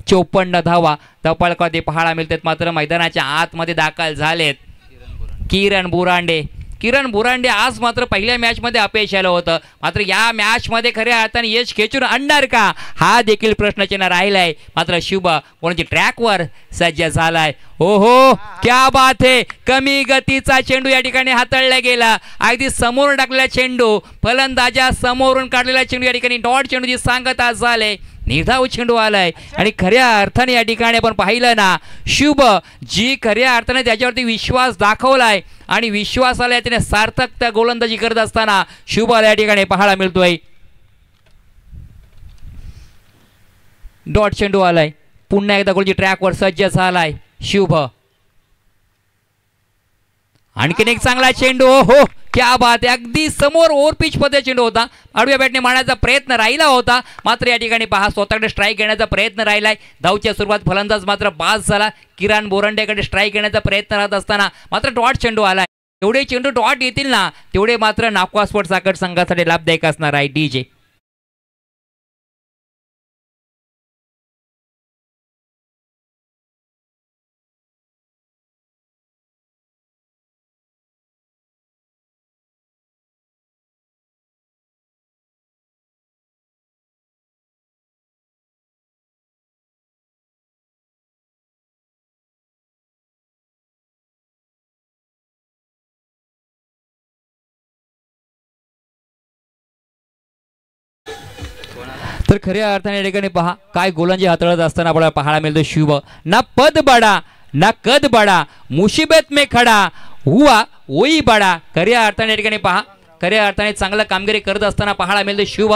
A: 54 धावा धपळकावरती पाहायला मिळतात. मात्र मैदानाच्या आतमध्ये दाखल झालेत किरण बुरांडे आज मात्र पहिल्या मॅचमध्ये अपयश आलं होतं. मात्र या मॅचमध्ये खऱ्या अर्थाने यश खेचून आणणार का हा देखील प्रश्नचिन्ह राहिलाय. मात्र शुभ कोणाची ट्रॅकवर सज्ज झालाय. हो क्या बात है. कमी गतीचा चेंडू या ठिकाणी हाताळला गेला. अगदी समोर टाकलेला चेंडू फलंदाजा समोरून काढलेला चेंडू या ठिकाणी डॉट चेंडूची सांगता झाले. निर्धाव चेंडू आलाय. आणि खऱ्या अर्थाने या ठिकाणी आपण पाहिलं ना शुभ जी खऱ्या अर्थाने त्याच्यावरती विश्वास दाखवलाय आणि विश्वासाला त्याने सार्थक त्या गोलंदाजी करत असताना शुभला या ठिकाणी पाहायला मिळतोय. डॉट चेंडू आलाय. पुन्हा एकदा गोलची ट्रॅकवर सज्ज झालाय शुभ. आणखीन एक चांगला चेंडू. हो क्या बात आहे. अगदी समोर ओव्हर पिच मध्ये चेंडू होता. आडव्या बॅटने मारण्याचा प्रयत्न राहिला होता. मात्र या ठिकाणी पहा स्वतःकडे स्ट्राईक घेण्याचा प्रयत्न राहिलाय. धावच्या सुरुवात फलंदाज मात्र बाद झाला. किरण बोरांडेकडे स्ट्राईक घेण्याचा प्रयत्न राहत असताना मात्र डॉट चेंडू आलाय. एवढे चेंडू डॉट येतील ना तेवढे मात्र नागवा स्पोर्ट्स साकड संघासाठी लाभदायक असणार आहे. डीजे तर खऱ्या अर्थाने या ठिकाणी पहा काय गोलंदाजी हाताळत असताना आपल्याला पाहायला मिळतो शुभ ना पद बडा ना कद बडा मुसीबत में खडा हुआ वही बडा. खऱ्या अर्थाने या ठिकाणी पहा खऱ्या अर्थाने चांगलं कामगिरी करत असताना पाहायला मिळतो शुभ.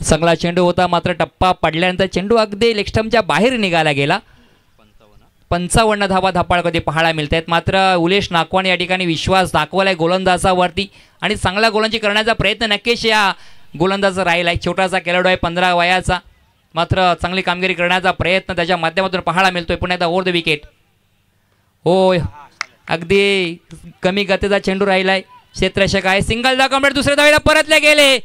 A: चांगला चेंडू होता, मात्र टप्पा पडल्यानंतर चेंडू अगदी लेगस्टम्पच्या बाहेर निघाला गेला. 55 धावा धापाळ कधी पाहायला मिळत आहेत. मात्र उलेश नाकवाने या ठिकाणी विश्वास दाखवलाय गोलंदाजावरती आणि चांगला गोलंदाजी करण्याचा प्रयत्न नक्कीच या गोलंदाज राहिला आहे. छोटासा खेळाडू आहे, 15 वयाचा, मात्र चांगली कामगिरी करण्याचा प्रयत्न त्याच्या माध्यमातून पाहायला मिळतोय. पुन्हा एकदा ओव्हर द विकेट. होय, अगदी कमी गतीचा चेंडू राहिलाय. क्षेत्ररक्षक आहे, सिंगल दा कम्प्लीट, दुसऱ्या धावेला परतले गेले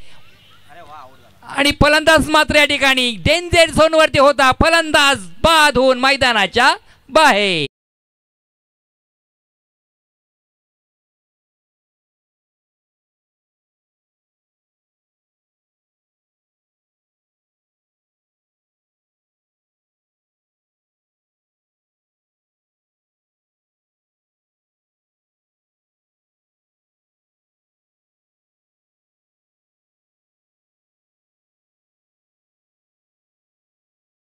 A: आणि फलंदाज मात्र या ठिकाणी डेंजर झोनवरती होता. फलंदाज बाद होऊन मैदानाच्या बाहेर.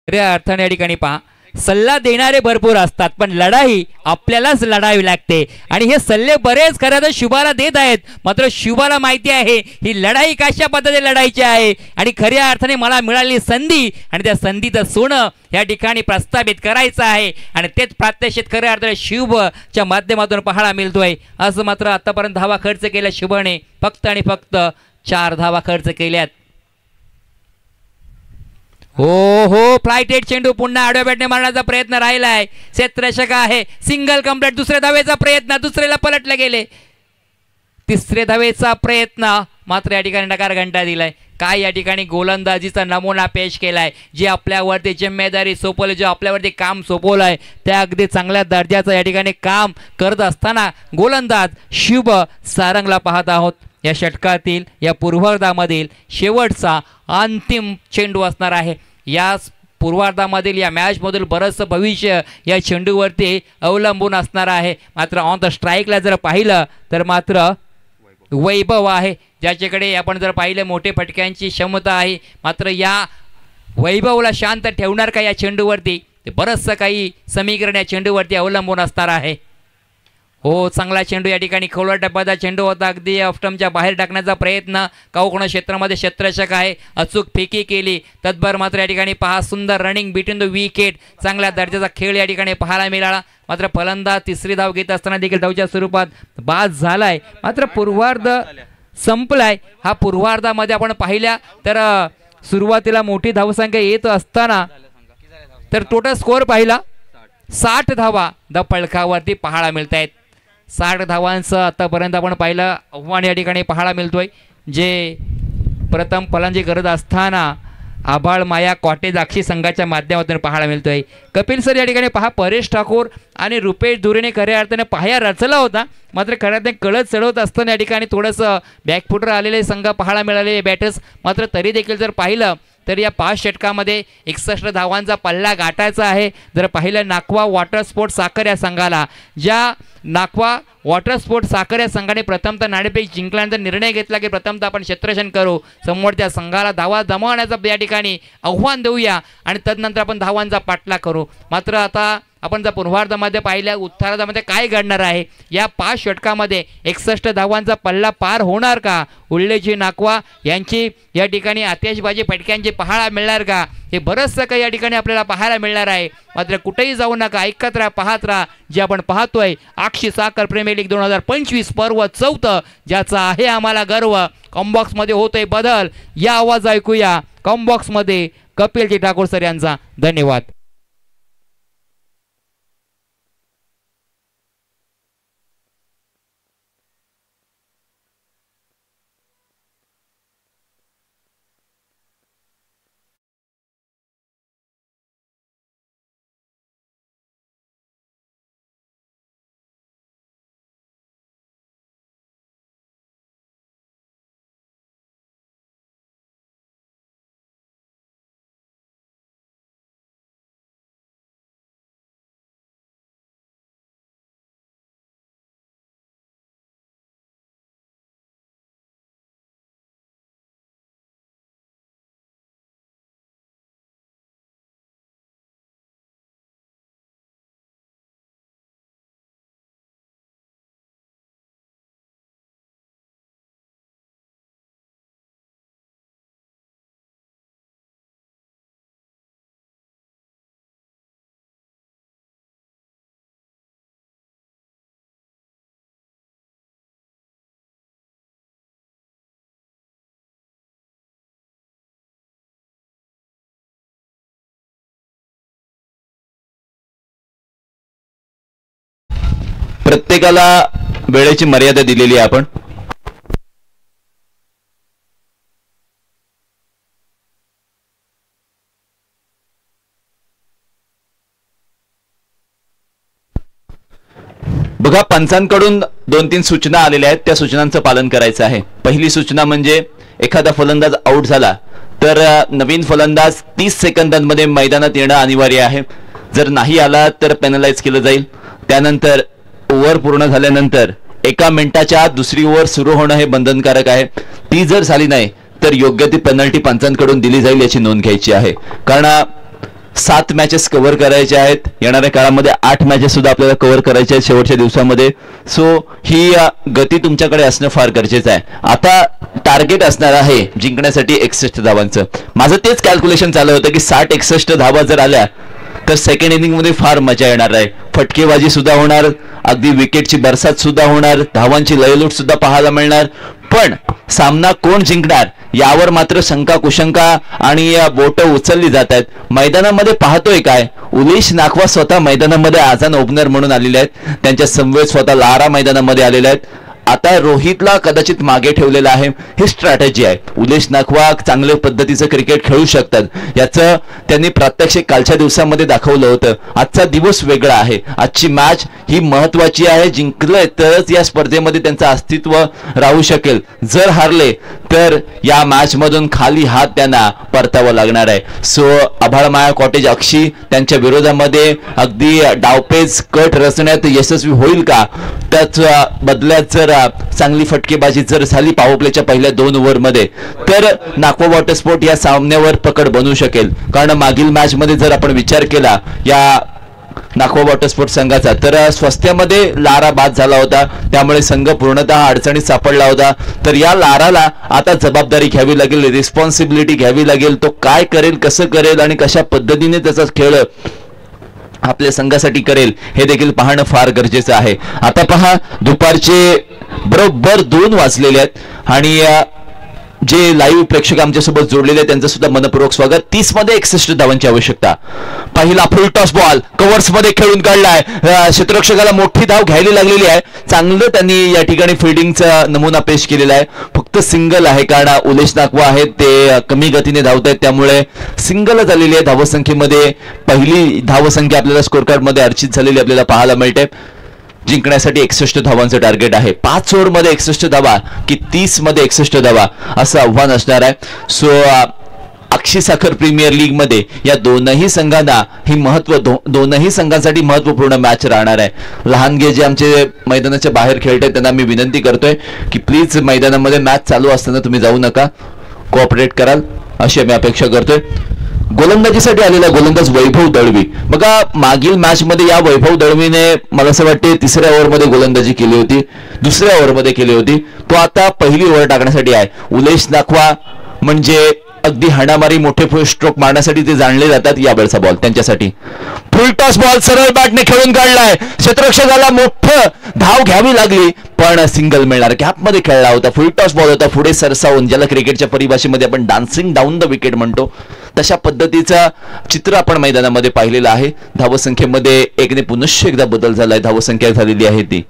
A: खऱ्या अर्थाने या ठिकाणी पहा, सल्ला देणारे भरपूर असतात, पण लढाई आपल्यालाच लढावी लागते आणि हे सल्ले बरेच खरं तर शुभाला देत आहेत. मात्र शुभाला माहिती आहे ही लढाई कशा पद्धतीने लढायची आहे आणि खऱ्या अर्थाने मला मिळालेली संधी आणि त्या संधीचं सोनं या ठिकाणी प्रस्थापित करायचं आहे आणि तेच प्रात्यक्षिक खऱ्या अर्थाने शुभच्या माध्यमातून पाहायला मिळतोय. असं मात्र आतापर्यंत धावा खर्च केल्या शुभने फक्त आणि फक्त 4 धावा खर्च केल्यात. हो, फ्लायटेड चेंडू पुन्हा आडव्या बॅटने मारण्याचा प्रयत्न राहिलाय. क्षेत्ररक्षक आहे, सिंगल कम्प्लीट, दुसऱ्या धावेचा प्रयत्न, दुसऱ्याला पलटले गेले. तिसऱ्या धावेचा प्रयत्न, मात्र या ठिकाणी नकार घंटा दिलाय. काय या ठिकाणी गोलंदाजीचा नमुना पेश केलाय, जे आपल्यावरती जिम्मेदारी सोपवली, जे आपल्यावरती काम सोपवलंय त्या अगदी चांगल्या दर्जाचं या ठिकाणी काम करत असताना गोलंदाज शुभ सारंगला पाहत आहोत. या षटकातील या पूर्वार्धामधील शेवटचा अंतिम चेंडू असणार आहे. या पूर्वार्धामधील या मॅचमधील बरंचसं भविष्य या चेंडूवरती अवलंबून असणार आहे. मात्र ऑन द स्ट्राईकला जर पाहिलं तर मात्र वैभव आहे, ज्याच्याकडे आपण जर पाहिलं मोठे फटक्यांची क्षमता आहे. मात्र या वैभवला शांत ठेवणार का या चेंडूवरती, ते बरंचसं काही समीकरण या चेंडूवरती अवलंबून असणार आहे. हो, चांगला चेंडू या ठिकाणी खोलवर टप्प्याचा चेंडू होता, अगदी ऑफस्टंपच्या बाहेर टाकण्याचा प्रयत्न. कावकोण क्षेत्रामध्ये क्षेत्ररक्षक आहे, अचूक फेकी केली. तत्पर मात्र या ठिकाणी पहा, सुंदर रनिंग बिटवीन द विकेट, चांगल्या दर्जाचा खेळ या ठिकाणी पाहायला मिळाला. मात्र फलंदाज तिसरी धाव घेत असताना देखील धावच्या स्वरूपात बाद झालाय. मात्र पूर्वार्ध संपलाय. हा पूर्वार्धामध्ये आपण पाहिल्या तर सुरुवातीला मोठी धावसंख्या येत असताना तर टोटल स्कोअर पाहिला 60 धावा द फलकावरती पाहायला मिळत आहेत. 60 धावांचं आतापर्यंत आपण पाहिलं आव्हान या ठिकाणी पाहायला मिळतोय, जे प्रथम फलंदाजी करत असताना आभाळ माया कॉटेज अक्षी संघाच्या माध्यमातून पाहायला मिळतोय. कपिल सर या ठिकाणी पहा, परेश ठाकूर आणि रुपेश धुरेने खऱ्या अर्थाने पाया रचला होता. मात्र खऱ्या अर्थाने कळत चढवत असताना या ठिकाणी थोडंसं बॅकफुटर आलेले संघ पाहायला मिळाले बॅटर्स. मात्र तरी देखील जर पाहिलं तर या 5 षटकामध्ये 61 धावांचा पल्ला गाठायचा आहे. जर पाहिलं नाकवा वॉटर स्पोर्ट्स साखर या संघाला, ज्या नाकवा वॉटर स्पोर्ट्स साखर या संघाने प्रथमतः नाणेफेक जिंकल्यानंतर निर्णय घेतला की प्रथमतः आपण क्षेत्ररक्षण करू, समोरच्या संघाला धावा जमवण्याचा या ठिकाणी आव्हान देऊया आणि तदनंतर आपण धावांचा पाठलाग करू. मात्र आता आपण जर पूर्वार्धामध्ये पाहिल्या उत्तरार्धामध्ये काय घडणार आहे, या 5 षटकामध्ये 61 धावांचा पल्ला पार होणार का, उल्लेजी नाकवा यांची या ठिकाणी आतिषबाजी फटक्यांची पाहायला मिळणार का, हे बरंचसं काही या ठिकाणी आपल्याला पाहायला मिळणार आहे. मात्र कुठेही जाऊ नका, ऐकत राहा, पाहत राहा. जे आपण पाहतोय अक्षी साखर प्रीमियर लीग 2025 पर्व 4, ज्याचा आहे आम्हाला गर्व. कॉम्बॉक्समध्ये होतोय बदल, या आवाज ऐकूया कॉम्बॉक्समध्ये कपिलजी ठाकूर सर यांचा. धन्यवाद.
B: प्रत्येकाला वेळेची मर्यादा दिलेली आहे आपण. बघा, पंचांकडून 2-3 सूचना आलेल्या आहेत, त्या सूचनांचं पालन करायचं आहे. पहिली सूचना म्हणजे एखादा फलंदाज आउट झाला तर नवीन फलंदाज 30 सेकंदांमध्ये मैदानात येणं अनिवार्य आहे. जर नाही आला तर पेनलाइज केलं जाईल. त्यानंतर ओव्हर पूर्ण झाल्यानंतर 1 मिनिटाच्या आत दुसरी ओव्हर सुरू होणं हे बंधनकारक आहे. ती जर झाली नाही तर योग्य ती पेनल्टी पंचांकडून दिली जाईल याची नोंद घ्यायची आहे. कारण 7 मॅचेस कव्हर करायचे आहेत. येणाऱ्या काळामध्ये 8 मॅचेस सुद्धा आपल्याला कव्हर करायचे आहेत शेवटच्या दिवसामध्ये. सो ही गती तुमच्याकडे असणं फार गरजेचं आहे. आता टार्गेट असणार आहे जिंकण्यासाठी 61 धावांचं. माझं तेच कॅल्क्युलेशन चालू होतं की 60-61 धावा जर आल्या तर सेकंड इनिंग मध्ये फार मजा येणार आहे. फटकेबाजी सुद्धा होणार, अगदी विकेटची बरसात सुद्धा होणार, धावांची लयलूट सुद्धा पाहायला मिळणार. पण सामना कोण जिंकणार यावर मात्र शंका कुशंका आणि बोट उचलली जात आहेत. मैदानामध्ये पाहतोय काय, उलेश नाखवा स्वतः मैदानामध्ये आजान ओपनर म्हणून आलेले आहेत. त्यांच्या समवेत स्वतः लारा मैदानामध्ये आलेले आहेत. आता रोहितला कदाचित मागे ठेवलेला आहे. ही स्ट्रॅटेजी आहे. उलेश नाखवा चांगल्या पद्धतीचं क्रिकेट खेळू शकतात याचं त्यांनी प्रात्यक्षिक कालच्या दिवसामध्ये दाखवलं होतं. आजचा दिवस वेगळा आहे. आजची मॅच ही महत्वाची आहे. जिंकलं तरच या स्पर्धेमध्ये त्यांचं अस्तित्व राहू शकेल. जर हारले तर या मॅच मधून खाली हात त्यांना परतावं लागणार आहे. सो आभाळमाया कॉटेज अक्षी त्यांच्या विरोधामध्ये अगदी डावपेच कट रचण्यात यशस्वी होईल का? त्याच बदल्यात जर चांगली फटकेबाजी जर झाली पॉवर प्लेच्या पहिल्या 2 ओव्हरमध्ये तर नाखवा वॉटर स्पोर्ट या सामन्यावर पकड बनू शकेल. कारण मागील मॅच मध्ये जर आपण विचार केला या नाखवा वॉटर स्पोर्ट संघाचा तर स्वास्थ्यामध्ये लारा बाद झाला होता. त्यामुळे संघ पूर्णतः अडचणीत सापडला होता. तर या लाराला आता जबाबदारी घ्यावी लागेल, रिस्पॉन्सिबिलिटी घ्यावी लागेल. तो काय करेल, कसं करेल आणि कशा पद्धतीने त्याचा खेळ आपल्या संघासाठी करेल हे देखील पाहणं फार गरजेचं आहे. आता पहा, दुपारचे बरोबर 2 वाजलेले आहेत आणि जे लाईव्ह प्रेक्षक आमच्यासोबत जोडलेले आहेत त्यांचं सुद्धा मनपूर्वक स्वागत. 30 मध्ये 61 धावांची आवश्यकता. पहिला फुल टॉस बॉल कव्हर्स मध्ये खेळून काढलाय. क्षेत्ररक्षकाला मोठी धाव घ्यायला लागलेली आहे. चांगलं त्यांनी या ठिकाणी फिल्डिंगचा नमुना पेश केलेला आहे. फक्त सिंगल आहे कारण उलेश नाखवा आहेत ते कमी गतीने धावत आहेत, त्यामुळे सिंगलच आलेली आहे. धावसंख्येमध्ये पहिली धावसंख्या आपल्याला स्कोर कार्ड मध्ये अर्चित झालेली आपल्याला पाहायला मिळते. जिंकण्यासाठी 61 धावांचं टार्गेट आहे. 5 ओव्हरमध्ये 61 धावा की 30 मध्ये 61 धावा असं आव्हान असणार आहे. सो अक्षी साखर प्रीमियर लीग मध्ये या दोनही संघांना ही दोनही संघांसाठी महत्वपूर्ण मॅच राहणार आहे. लहानगे जे आमचे मैदानाच्या बाहेर खेळतात त्यांना मी विनंती करतोय की प्लीज मैदानामध्ये मॅच चालू असताना तुम्ही जाऊ नका, कोऑपरेट कराल अशी आम्ही अपेक्षा करतोय. गोलंदाजीसाठी आलेला गोलंदाज वैभव दळवी. बघा, मागील मॅच मध्ये या वैभव दळवीने मला असं वाटते 3ऱ्या ओव्हरमध्ये गोलंदाजी केली होती, 2ऱ्या ओव्हरमध्ये केली होती. तो आता पहिली ओव्हर टाकण्यासाठी आहे. उलेश नाखवा म्हणजे अगदी हाणामारी मोठे स्ट्रोक मारण्यासाठी ते जाणले जातात. या वेळचा बॉल त्यांच्यासाठी फुल टॉस बॉल सरळ बॅटने खेळून काढलाय. क्षेत्ररक्षकाला मोठं धाव घ्यावी लागली पण सिंगल मिळणार. गॅपमध्ये खेळला होता. फुल टॉस बॉल होता. पुढे सरसावून, ज्याला क्रिकेटच्या परिभाषेमध्ये आपण डान्सिंग डाऊन द विकेट म्हणतो, तशा पद्धतीचं चित्र आपण मैदानामध्ये पाहिलेलं आहे. धावसंख्येमध्ये एकने पुनश्च एकदा बदल झालाय. धावसंख्या झालेली आहे ती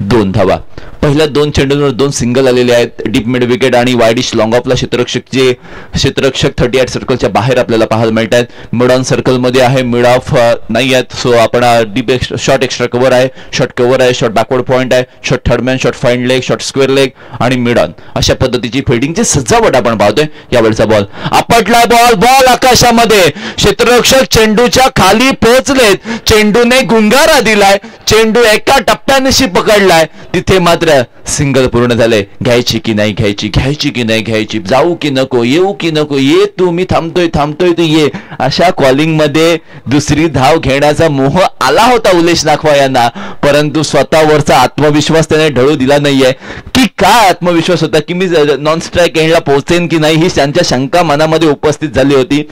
B: 2 धावा. पहिल्या 2 चेंडूंवर 2 सिंगल आलेले आहेत. डीप मिड विकेट आणि वाईडिश लॉंग ऑफला क्षेत्ररक्षक 38 सर्कलच्या बाहेर आपल्याला पाहायला मिळत आहेत. मिड ऑन सर्कलमध्ये आहे, मिड ऑफ नाही आहेत. सो आपण डीप शॉर्ट एक्स्ट्रा कव्हर आहे, शॉर्ट कव्हर आहे, शॉर्ट बॅकवर्ड पॉईंट आहे, short third man, short find leg, short square leg आणि मिड ऑन अशा पद्धतीची फिल्डिंगची सजावट आपण पाहतोय. यावेळचा बॉल आपटला. बॉल आकाशामध्ये. क्षेत्ररक्षक चेंडूच्या खाली पोहोचलेत. चेंडूने गुंगारा दिलाय. चेंडू एका टप्प्यानिशी पकडलाय. तिथे मात्र सिंगल पूर्ण झाले. घ्यायची की नाही घ्यायची, घ्यायची की नाही घ्यायची, जाऊ की नको, येऊ की नको, ये तू, मी थांबतोय तू ये, अशा कॉलिंग मध्ये दुसरी धाव घेण्याचा मोह आला होता उलेश नाखवा यांना. परंतु स्वतःवरचा आत्मविश्वास त्याने ढळू दिला नाहीये. की काय आत्मविश्वास होता की मी नॉन स्ट्राईक एंडला पोहोचेन की नाही ही त्यांच्या शंका मनामध्ये उपस्थित झाली होती.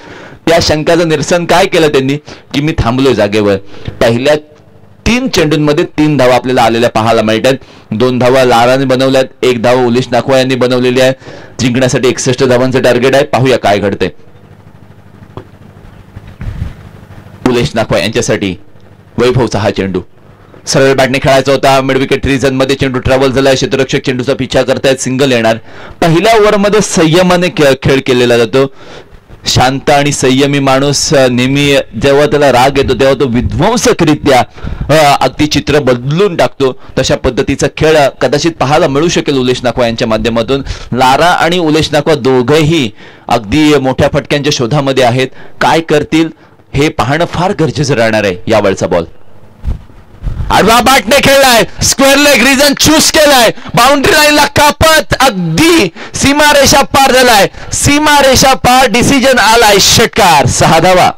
B: त्या शंकाचं निरसन काय केलं त्यांनी की मी थांबलोय जागेवर. पहिल्या 3 चेंडूंमध्ये 3 धावा आपल्याला आलेल्या पाहायला मिळतात. 2 धावा लाराने बनवल्यात, 1 धावा उलेश नाखवा यांनी बनवलेली आहे. जिंकण्यासाठी 61 धावांचं टार्गेट आहे. पाहूया काय घडतंय. उलेश नाखवा यांच्यासाठी वैभवचा हा चेंडू सरळ बॅटने खेळायचा होता. मिड विकेट रिजन मध्ये चेंडू ट्रॅव्हल झाला. क्षेत्ररक्षक चेंडूचा पिछा करतायत. सिंगल येणार. पहिल्या ओव्हरमध्ये संयमाने खेळ केलेला जातो. शांत आणि संयमी माणूस नेहमी जेव्हा त्याला राग येतो तेव्हा तो विध्वंसकरित्या अगदी चित्र बदलून टाकतो. तशा पद्धतीचा खेळ कदाचित पाहायला मिळू शकेल उलेश नाकवा यांच्या माध्यमातून. लारा आणि उलेश नाकवा दोघेही अगदी मोठ्या फटक्यांच्या शोधामध्ये आहेत. काय करतील हे पाहणं फार गरजेचं राहणार आहे. यावेळचा बॉल आडवा बॅटने खेळलाय. स्क्वेअर लेग रिजन चूज केलाय. बाउंड्री लाईनला कापत अगदी सीमारेषा पार झालाय. सीमारेषा पार डिसिजन आलाय. षटकार. 6 धावा.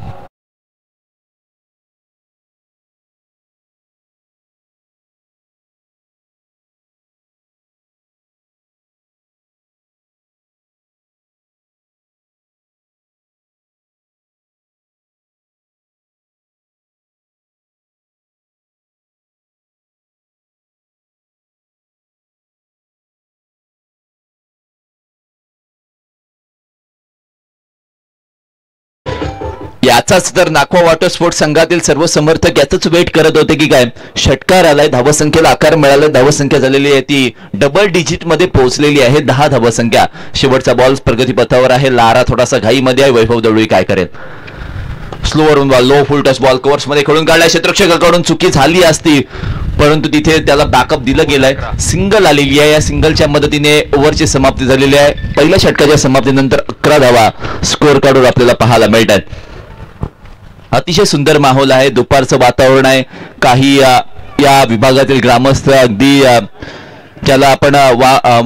B: याचाच तर नाकवा वॉटर स्पोर्ट्स संघातील सर्व समर्थक याच वेट करत होते की काय षटकार आलाय. धावसंख्येला आकार मिळाला. धावसंख्या झालेली आहे ती डबल डिजिट मध्ये पोहोचलेली आहे. 10 धावसंख्या. शेवटचा बॉल प्रगतीपथावर आहे. लारा थोडासा घाईमध्ये आहे. वैभव दळवी काय करेल. स्लोअर बॉल लो फुल टच बॉल कव्हर्स मध्ये खेळून काढलाय. क्षेत्ररक्षकाकडून चुकी झाली असती परंतु तिथे त्याला बॅकअप दिलं गेलंय. सिंगल आलेली आहे. या सिंगलच्या मदतीने ओव्हरची समाप्ती झालेली आहे. पहिल्या षटकाच्या समाप्तीनंतर 11 धावा स्कोअर काढून आपल्याला पाहायला मिळतात. अतिशय सुंदर माहोल आहे. दुपारचं वातावरण आहे. काही या विभागातील ग्रामस्थ अगदी ज्याला आपण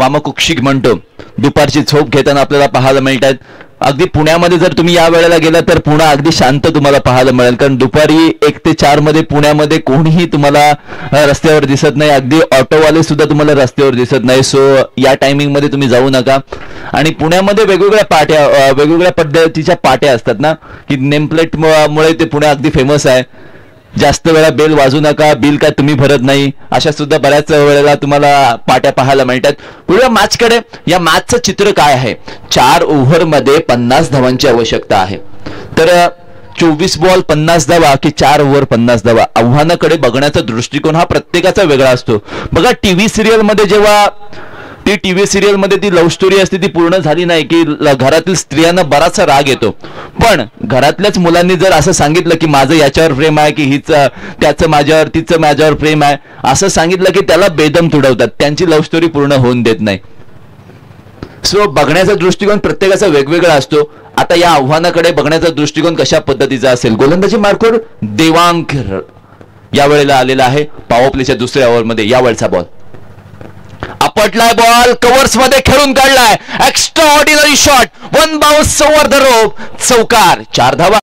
B: वामकुक्षिक म्हणतो दुपारची झोप घेताना आपल्याला पाहायला मिळतात. अगदी पुण्यामध्ये जर तुम्ही या वेळेला गेला तर पुणे अगदी शांत तुम्हाला पाहायला मिळेल. कारण दुपारी 1 ते 4 मध्ये पुण्यामध्ये कोणीही तुम्हाला रस्त्यावर दिसत नाही. अगदी ऑटोवाले सुद्धा तुम्हाला रस्त्यावर दिसत नाही. सो या टायमिंग मध्ये तुम्ही जाऊ नका. आणि पुण्यामध्ये वेगवेगळ्या पाट्या वेगवेगळ्या पद्धतीच्या पाट्या असतात ना की नेमप्लेट मुळे ते पुणे अगदी फेमस आहे. जास्त वेळा बेल वाजू नका. बिल काय तुम्ही भरत नाही. अशा सुद्धा बऱ्याच वेळेला तुम्हाला पाट्या पाहायला मिळतात. पुढे मॅचकडे. या मॅचचं चित्र काय आहे. 4 ओव्हरमध्ये 50 धावांची आवश्यकता आहे. तर 24 बॉल 50 धावा की 4 ओव्हर 50 धावा. आव्हानाकडे बघण्याचा दृष्टिकोन हा प्रत्येकाचा वेगळा असतो. बघा टीव्ही सिरियल मध्ये जेव्हा टीव्ही सिरियल मध्ये ती लव्ह स्टोरी असते ती पूर्ण झाली नाही की घरातील स्त्रियांना बराचसा राग येतो. पण घरातल्याच मुलांनी जर असं सांगितलं की माझं याच्यावर प्रेम आहे की हिच त्याचं माझ्यावर तिचं माझ्यावर प्रेम आहे असं सांगितलं की त्याला बेदम तुडवतात. त्यांची लव्ह स्टोरी पूर्ण होऊन देत नाही. सो बघण्याचा दृष्टिकोन प्रत्येकाचा वेगवेगळा असतो. आता या आव्हानाकडे बघण्याचा दृष्टिकोन कशा पद्धतीचा असेल. गोलंदाजी मार्कवर देवांक यावेळेला आलेला आहे. पॉवर प्लेच्या दुसऱ्या ओव्हरमध्ये. यावेळचा बॉल आपटलाय. बॉल कव्हर्स मध्ये खेळून काढलाय. Extra ordinary shot. 1 bounce over the rope. चौकार. 4 धावा.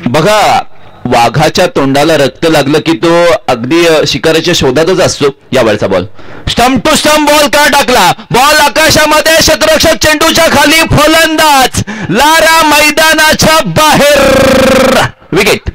B: बघा वाघाच्या तोंडाला रक्त लागलं की तो अगदी शिकाराच्या शोधातच असतो. यावेळचा ball stump to stump ball का टाकला. बॉल आकाशामध्ये. क्षेत्ररक्षक चेंडूच्या खाली. फलंदाज लारा मैदानाच्या बाहेर. विकेट.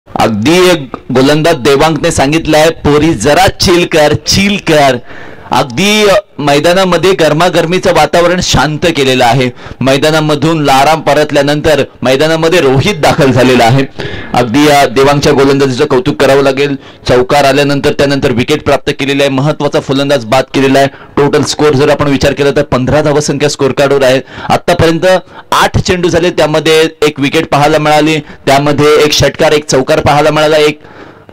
B: अगदी गोलंदाज देवांकने सांगितलंय पोरी जरा चिल कर. अगदी मैदानामध्ये गरमागरमीचं वातावरण शांत केलेलं आहे. मैदानामधून लाराम परतल्यानंतर मैदानामध्ये रोहित दाखल झालेला आहे. अगदी या देवांगच्या गोलंदाजीचं कौतुक करावं लागेल. चौकार आल्यानंतर त्यानंतर विकेट प्राप्त केलेली आहे. महत्वाचा फलंदाज बाद केलेला आहे. टोटल स्कोर जर आपण विचार केला तर 15 धावसंख्या स्कोर कार्डवर आहे. आतापर्यंत 8 चेंडू झाले, त्यामध्ये एक विकेट पाहायला मिळाली, त्यामध्ये एक षटकार एक चौकार पाहायला मिळाला.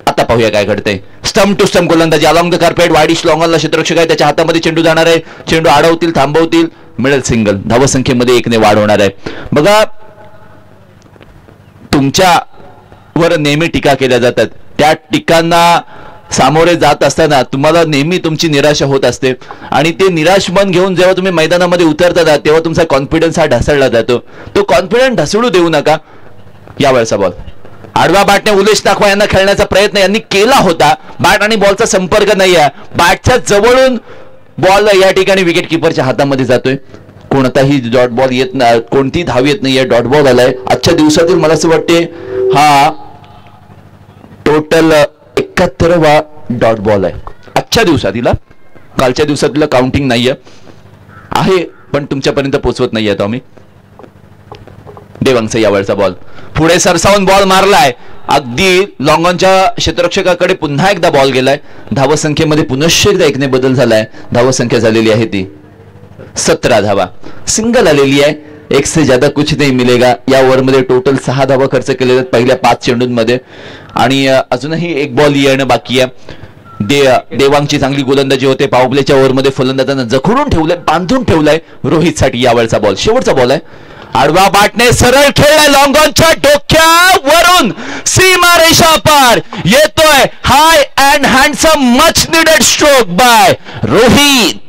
B: आता पाहूया काय घडतंय. स्टंप टू स्टंप गोलंदाजी अलॉंग द कार्पेट. वाईडिश लॉंगॉनला क्षेत्ररक्षक आहे, त्याच्या हातामध्ये चेंडू जाणार आहे. चेंडू अडवतील, थांबवतील, मिळेल सिंगल. धावसंख्येमध्ये 1 ने वाढ होणार आहे. बघा, तुमच्यावर नेहमी टीका केल्या जातात, त्या टीकांना सामोरे जात असताना तुम्हाला नेहमी तुमची निराशा होत असते आणि ते निराश मन घेऊन जेव्हा तुम्ही मैदानामध्ये उतरता तेव्हा तुमचा कॉन्फिडन्स हा ढासळला जातो. तो कॉन्फिडन्स ढासळू देऊ नका. यावेळचा बॉल आडवा बॅटने उलेश नाखवा यांना खेळण्याचा प्रयत्न यांनी केला होता. बॅट आणि बॉलचा संपर्क नाही आहे. बॅटच्या जवळून बॉल या ठिकाणी विकेट किपरच्या हातामध्ये जातोय. कोणताही डॉट बॉल येत नाही, कोणती धाव येत नाहीये. डॉट बॉल आलाय. आजच्या दिवसातील मला असं वाटते हा टोटल 71वा डॉट बॉल आहे आजच्या दिवसातील. कालच्या दिवसातील काउंटिंग नाहीये आहे, पण तुमच्यापर्यंत पोहोचवत नाहीये तो आम्ही. देवांगचा यावेळचा बॉल पुढे सरसावून बॉल मारलाय. अगदी लॉंगॉनच्या क्षेत्ररक्षकाकडे पुन्हा एकदा बॉल गेलाय. धावसंख्येमध्ये पुनश्च एकदा 1 ने बदल झालाय. धावसंख्या झालेली आहे ती 17 धावा. सिंगल आलेली आहे. 1 से ज्यादा कुछ नाही मिलेगा. या ओव्हरमध्ये टोटल 6 धावा खर्च केलेल्या आहेत पहिल्या 5 चेंडूंमध्ये आणि अजूनही एक बॉल येणं बाकी आहे. देवांगची चांगली गोलंदाजी होते. पॉवर प्लेच्या ओव्हरमध्ये फलंदाजांना जखडून ठेवलंय, बांधून ठेवलंय. रोहितसाठी यावेळचा बॉल शेवटचा बॉल आहे. आडवा बॅटने सरळ खेळलाय. लॉंगॉनच्या डोक्यावरून सीमा रेषा पार येतोय. High and handsome much needed stroke by Rohit.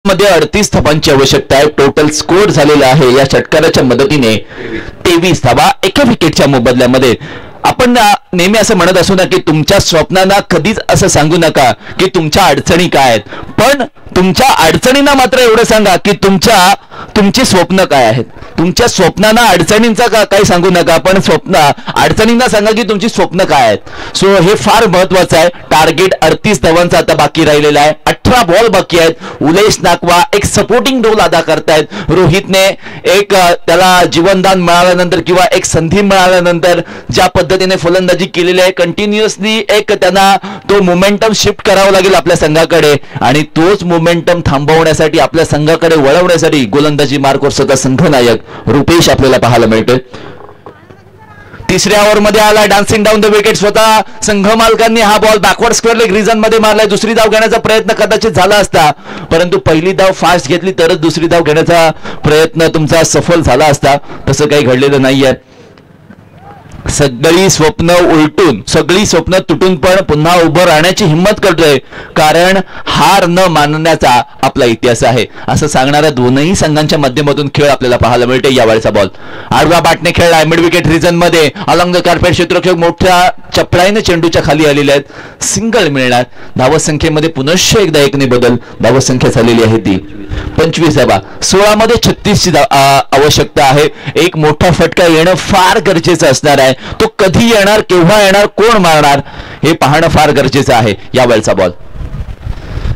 B: मध्ये 38 धावांची आवश्यकता आहे. टोटल स्कोर झालेला आहे या षटकाराच्या मदतीने 23 धावा एका विकेटच्या मोबदल्यामध्ये. आपण नेहमी असं म्हणत असू ना की तुमच्या स्वप्नांना कधीच असं सांगू नका की तुमच्या अडचणी काय आहेत, पण तुमच्या अडचणींना मात्र एवढं सांगा की तुमची स्वप्न काय आहेत. तुमच्या स्वप्नांना अडचणींचा काही सांगू नका, पण अडचणींना सांगा की तुमची स्वप्न काय आहेत. सो हे फार महत्वाचं आहे. टार्गेट 38 धावांचा आता बाकी राहिलेला आहे. 18 बॉल बाकी आहेत. उलेश नाखवा एक सपोर्टिंग रोल अदा करतायत. रोहितने एक त्याला जीवनदान मिळाल्यानंतर किंवा एक संधी मिळाल्यानंतर ज्या पद्धतीने फलंदाजी केलेली आहे, कंटिन्युअसली एक त्यांना तो मोमेंटम शिफ्ट करावा लागेल आपल्या संघाकडे आणि तोच मोमेंटम थांबवण्यासाठी आपल्या संघाकडे वळवण्यासाठी गोलंदाजी मार्कवर स्वतः संघनायक रुपेश आपल्याला पाहायला मिळतोय. तिसऱ्या ओव्हरमध्ये आला डान्सिंग डाऊन द विकेट. स्वतः संघ मालकांनी हा ball backward square leg region मध्ये मारलाय. दुसरी धाव घेण्याचा प्रयत्न कदाचित झाला असता, परंतु पहिली धाव फास्ट घेतली तरच दुसरी धाव घेण्याचा प्रयत्न तुमचा सफल झाला असता. तसं काही घडलेलं नाहीये. सगळी स्वप्न उलटून, सगळी स्वप्न तुटून पण पुन्हा उभं राहण्याची हिंमत करतोय, कारण हार न मानण्याचा आपला इतिहास आहे असं सांगणाऱ्या दोनही संघांच्या माध्यमातून खेळ आपल्याला पाहायला मिळते. यावेळचा बॉल आडवा बॅटने खेळलाय मिड विकेट रिजन मध्ये. अलॉंग द कार्पेट क्षेत्ररक्षक मोठ्या चपळाईने चेंडूच्या खाली आलेले आहेत. सिंगल मिळणार. धावसंख्येमध्ये पुनश्च एकदा 1 ने बदल. धावसंख्या झालेली आहे ती 25 धावा. 16 मध्ये 36 ची आवश्यकता आहे. एक मोठा फटका येणं फार गरजेचं असणार आहे. तो कधी येणार, केव्हा येणार, कोण मारणार हे पाहणं फार गरजेचं आहे. यावेळचा बॉल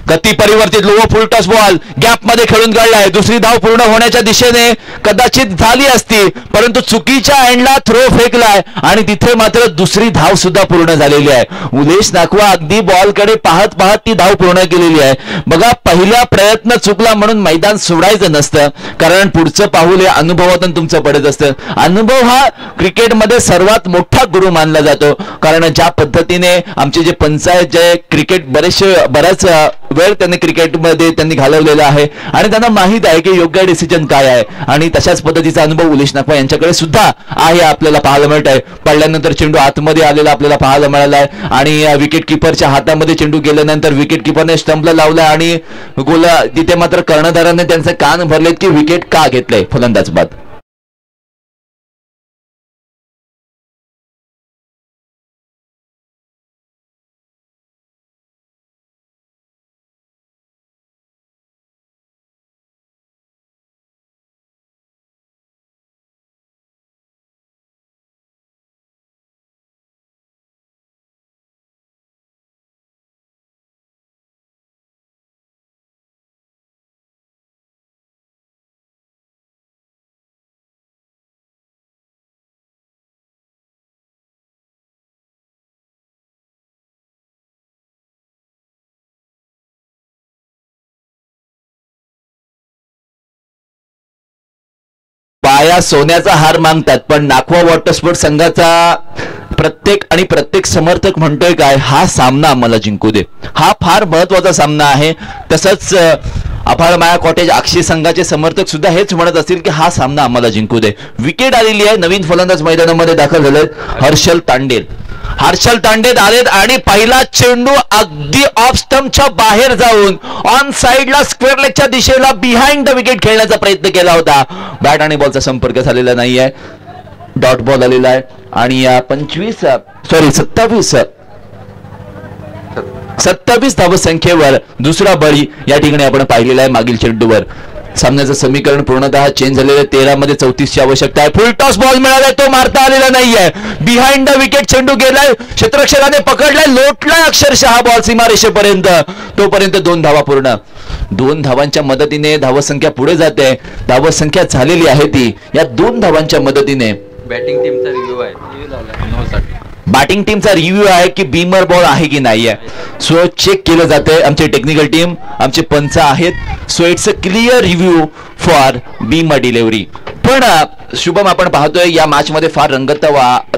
B: गती परिवर्तित लो फुल टॉस बॉल गॅप मध्ये खेळून काढलाय. दुसरी धाव पूर्ण होण्याच्या दिशेने कदाचित झाली असती, परंतु चुकीच्या एंडला थ्रो फेकलाय आणि तिथे मात्र दुसरी धाव सुद्धा पूर्ण झालेली आहे. उलेश नाखवा अगदी बॉलकडे पाहत पाहत ती धाव पूर्ण केलेली आहे. बघा, पहिला प्रयत्न चुकला म्हणून मैदान सोडायचं नसतं, कारण पुढचं पाऊल हे अनुभवातून तुमचं पडत असतं. अनुभव हा क्रिकेटमध्ये सर्वात मोठा गुरु मानला जातो, कारण ज्या पद्धतीने आमचे जे पंचायत जे क्रिकेट बऱ्याच वेळ त्यांनी क्रिकेटमध्ये त्यांनी घालवलेला आहे आणि त्यांना माहित आहे की योग्य डिसिजन काय आहे आणि तशाच पद्धतीचा अनुभव उल्लेश नागवा यांच्याकडे सुद्धा आहे आपल्याला पाहायला मिळत आहे. पडल्यानंतर चेंडू आतमध्ये आलेला आपल्याला पाहायला मिळाला आहे आणि विकेट किपरच्या हातामध्ये चेंडू गेल्यानंतर विकेट किपरने स्टंपला लावला आणि गोला तिथे मात्र कर्णधाराने त्यांचे कान भरलेत की विकेट का घेतलंय फलंदाज बाद. बाया सोन्याचा हार मागतात पण नाखवा वॉटर स्पोर्ट संघाचा प्रत्येक समर्थक म्हणतोय काय, हा सामना आम्हाला जिंकू दे. हा फार महत्वाचा सामना आहे. तसंच अफाळ माया कॉटेज अक्षी संघाचे समर्थक सुद्धा हेच म्हणत असतील की हा सामना आम्हाला जिंकू दे. विकेट आलेली आहे. नवीन फलंदाज मैदानामध्ये दाखल झालेत. हर्षल तांडेल आलेत आणि पहिला चेंडू अगदी ऑफ स्टंपच्या बाहेर जाऊन ऑन साइडला स्क्वेअर लेगच्या दिशेला बिहाइंड द विकेट खेळण्याचा प्रयत्न केला होता. बॅट आणि बॉलचा संपर्क झालेला नाहीये. डॉट बॉल आलेला आहे आणि 27 धावसंख्येवर दुसरा बळी या ठिकाणी आपण पाहिलेला आहे मागील चेंडूवर. सामन्याचं समीकरण पूर्णतः चेंज झालेलं. 13 मध्ये 34 ची आवश्यकता आहे. फुल टॉस बॉल मिळालाय, तो मारता आलेला नाहीये. बिहाइंड द विकेट चेंडू गेलाय, क्षेत्ररक्षकाने पकडलाय, लोटलाय अक्षरशः बॉल सीमारेषेपर्यंत. तोपर्यंत 2 धावा पूर्ण. 2 धावांच्या मदतीने धावसंख्या पुढे जाते. धावसंख्या झालेली आहे ती या 2 धावांच्या मदतीने.
D: बॅटिंग टीमचा रिव्ह्यू आहे.
B: बॅटिंग टीमचा रिव्ह्यू आहे की बीमर बॉल आहे की नाही आहे. सो चेक केलं जातंय. आमची टेक्निकल टीम, आमचे पंच आहेत. So it's a clear review for Beamer delivery. पण शुभम, आपण पाहतोय या मॅच मध्ये फार रंगत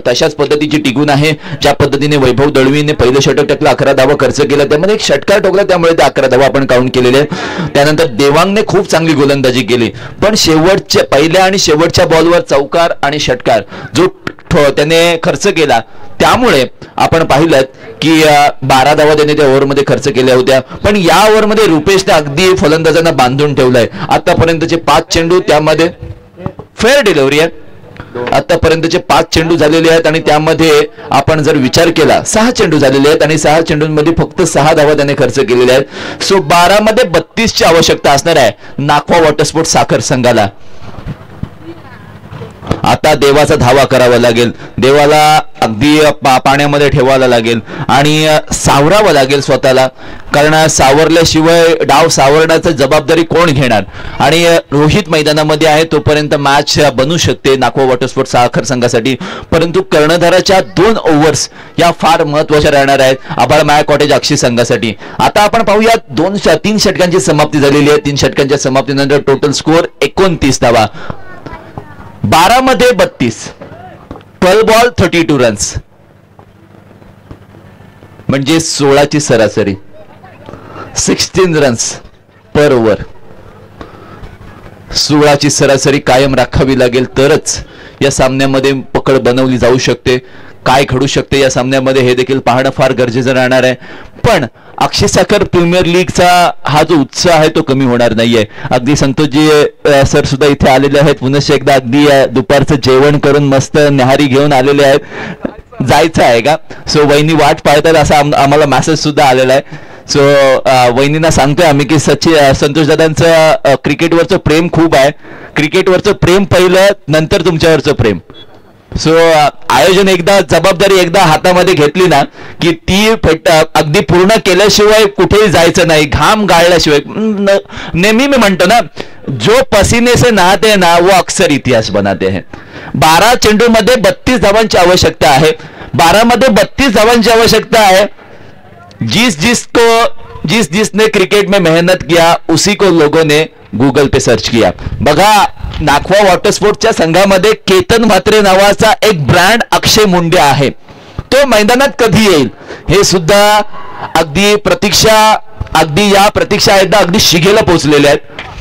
B: तशाच पद्धतीची टिकून आहे. ज्या पद्धतीने वैभव दळवीने पहिलं षटक टाकलं, 11 धावा खर्च केला, त्यामध्ये एक षटकार ठोकला, त्यामुळे ते 11 धावा आपण काउंट केलेले आहेत. त्यानंतर देवांगने खूप चांगली गोलंदाजी केली, पण शेवटच्या पहिल्या आणि शेवटच्या बॉलवर चौकार आणि षटकार जो त्याने खर्च केला, त्यामुळे आपण पाहिलं की 12 धावा त्याने त्या ओव्हरमध्ये खर्च केल्या होत्या. पण या ओव्हरमध्ये रुपेशने अगदी फलंदाजांना बांधून ठेवलंय. आतापर्यंतचे 5 चेंडू, त्यामध्ये फेअर डिलिव्हरी आहे. आतापर्यंतचे 5 चेंडू झालेले आहेत आणि त्यामध्ये आपण जर विचार केला 6 चेंडू झालेले आहेत आणि 6 चेंडूंमध्ये फक्त 6 धावा त्याने खर्च केलेल्या आहेत. सो 12 मध्ये 32 ची आवश्यकता असणार आहे नाखवा वॉटर स्पोर्ट साखर संघाला. आता देवाचा धावा करावा लागेल. देवाला अगदी पाण्यामध्ये ठेवायला लागेल आणि सावरावं लागेल स्वतःला, कारण सावरल्याशिवाय डाव सावरण्याची जबाबदारी कोण घेणार. आणि रोहित मैदानामध्ये आहे, तोपर्यंत मॅच बनू शकते नाखवा वॉटर स्पोर्ट साखर संघासाठी. परंतु कर्णधाराच्या 2 ओव्हर्स या फार महत्वाच्या राहणार आहेत अफाळ माया कॉटेज अक्षी संघासाठी. आता आपण पाहूया 3 षटकांची समाप्ती झालेली आहे. 3 षटकांच्या समाप्तीनंतर टोटल स्कोअर 29 धावा. 12 मध्ये 32, 12 बॉल 32 रन्स, म्हणजे 16 ची सरासरी, 16 रन्स पर ओव्हर. 16 ची सरासरी कायम राखावी लागेल तरच या सामन्यामध्ये पकड बनवली जाऊ शकते. काय घडू शकते या सामन्यामध्ये हे देखील पाहणं फार गरजेचं राहणार आहे. पण अक्षय साखर प्रीमियर लीगचा हा जो उत्साह आहे तो कमी होणार नाहीये. अगदी संतोषजी सर सुद्धा इथे आलेले आहेत. पुनश्च एकदा अगदी दुपारचं जेवण करून मस्त न्याहारी घेऊन आलेले आहेत. जायचं आहे का? सो वहिनी वाट पाहतात असा आम्हाला मेसेज सुद्धा आलेला आहे. सो वहिनींना सांगतोय आम्ही की संतोष दादांचं क्रिकेटवरचं प्रेम खूप आहे. क्रिकेटवरचं प्रेम पहिलं, नंतर तुमच्यावरचं प्रेम. सो आयोजन जबाबदारी एकदा हातामध्ये घेतली ना की ती अगदी पूर्ण केल्याशिवाय कुठेही जायचं नाही. घाम गाळल्याशिवाय. नेहमी मी म्हणतो ना, जो पसीने से नहाते हैं ना वो अक्सर इतिहास बनाते हैं. 12 चेंडू मध्ये 32 धावांची आवश्यकता आहे. 12 मध्ये 32 धावांची आवश्यकता आहे. जिसने क्रिकेट में मेहनत किया उसी को लोगों ने गूगल पे सर्च किया. बघा, नाखवा वॉटर स्पोर्टच्या संघामध्ये केतन म्हात्रे नावाचा एक ब्रँड अक्षय मुंडे आहे. तो मैदानात कधी येईल हे सुद्धा अगदी प्रतीक्षा अगदी या प्रतीक्षा एकदा अगदी शिगेला पोहोचलेल्या आहेत.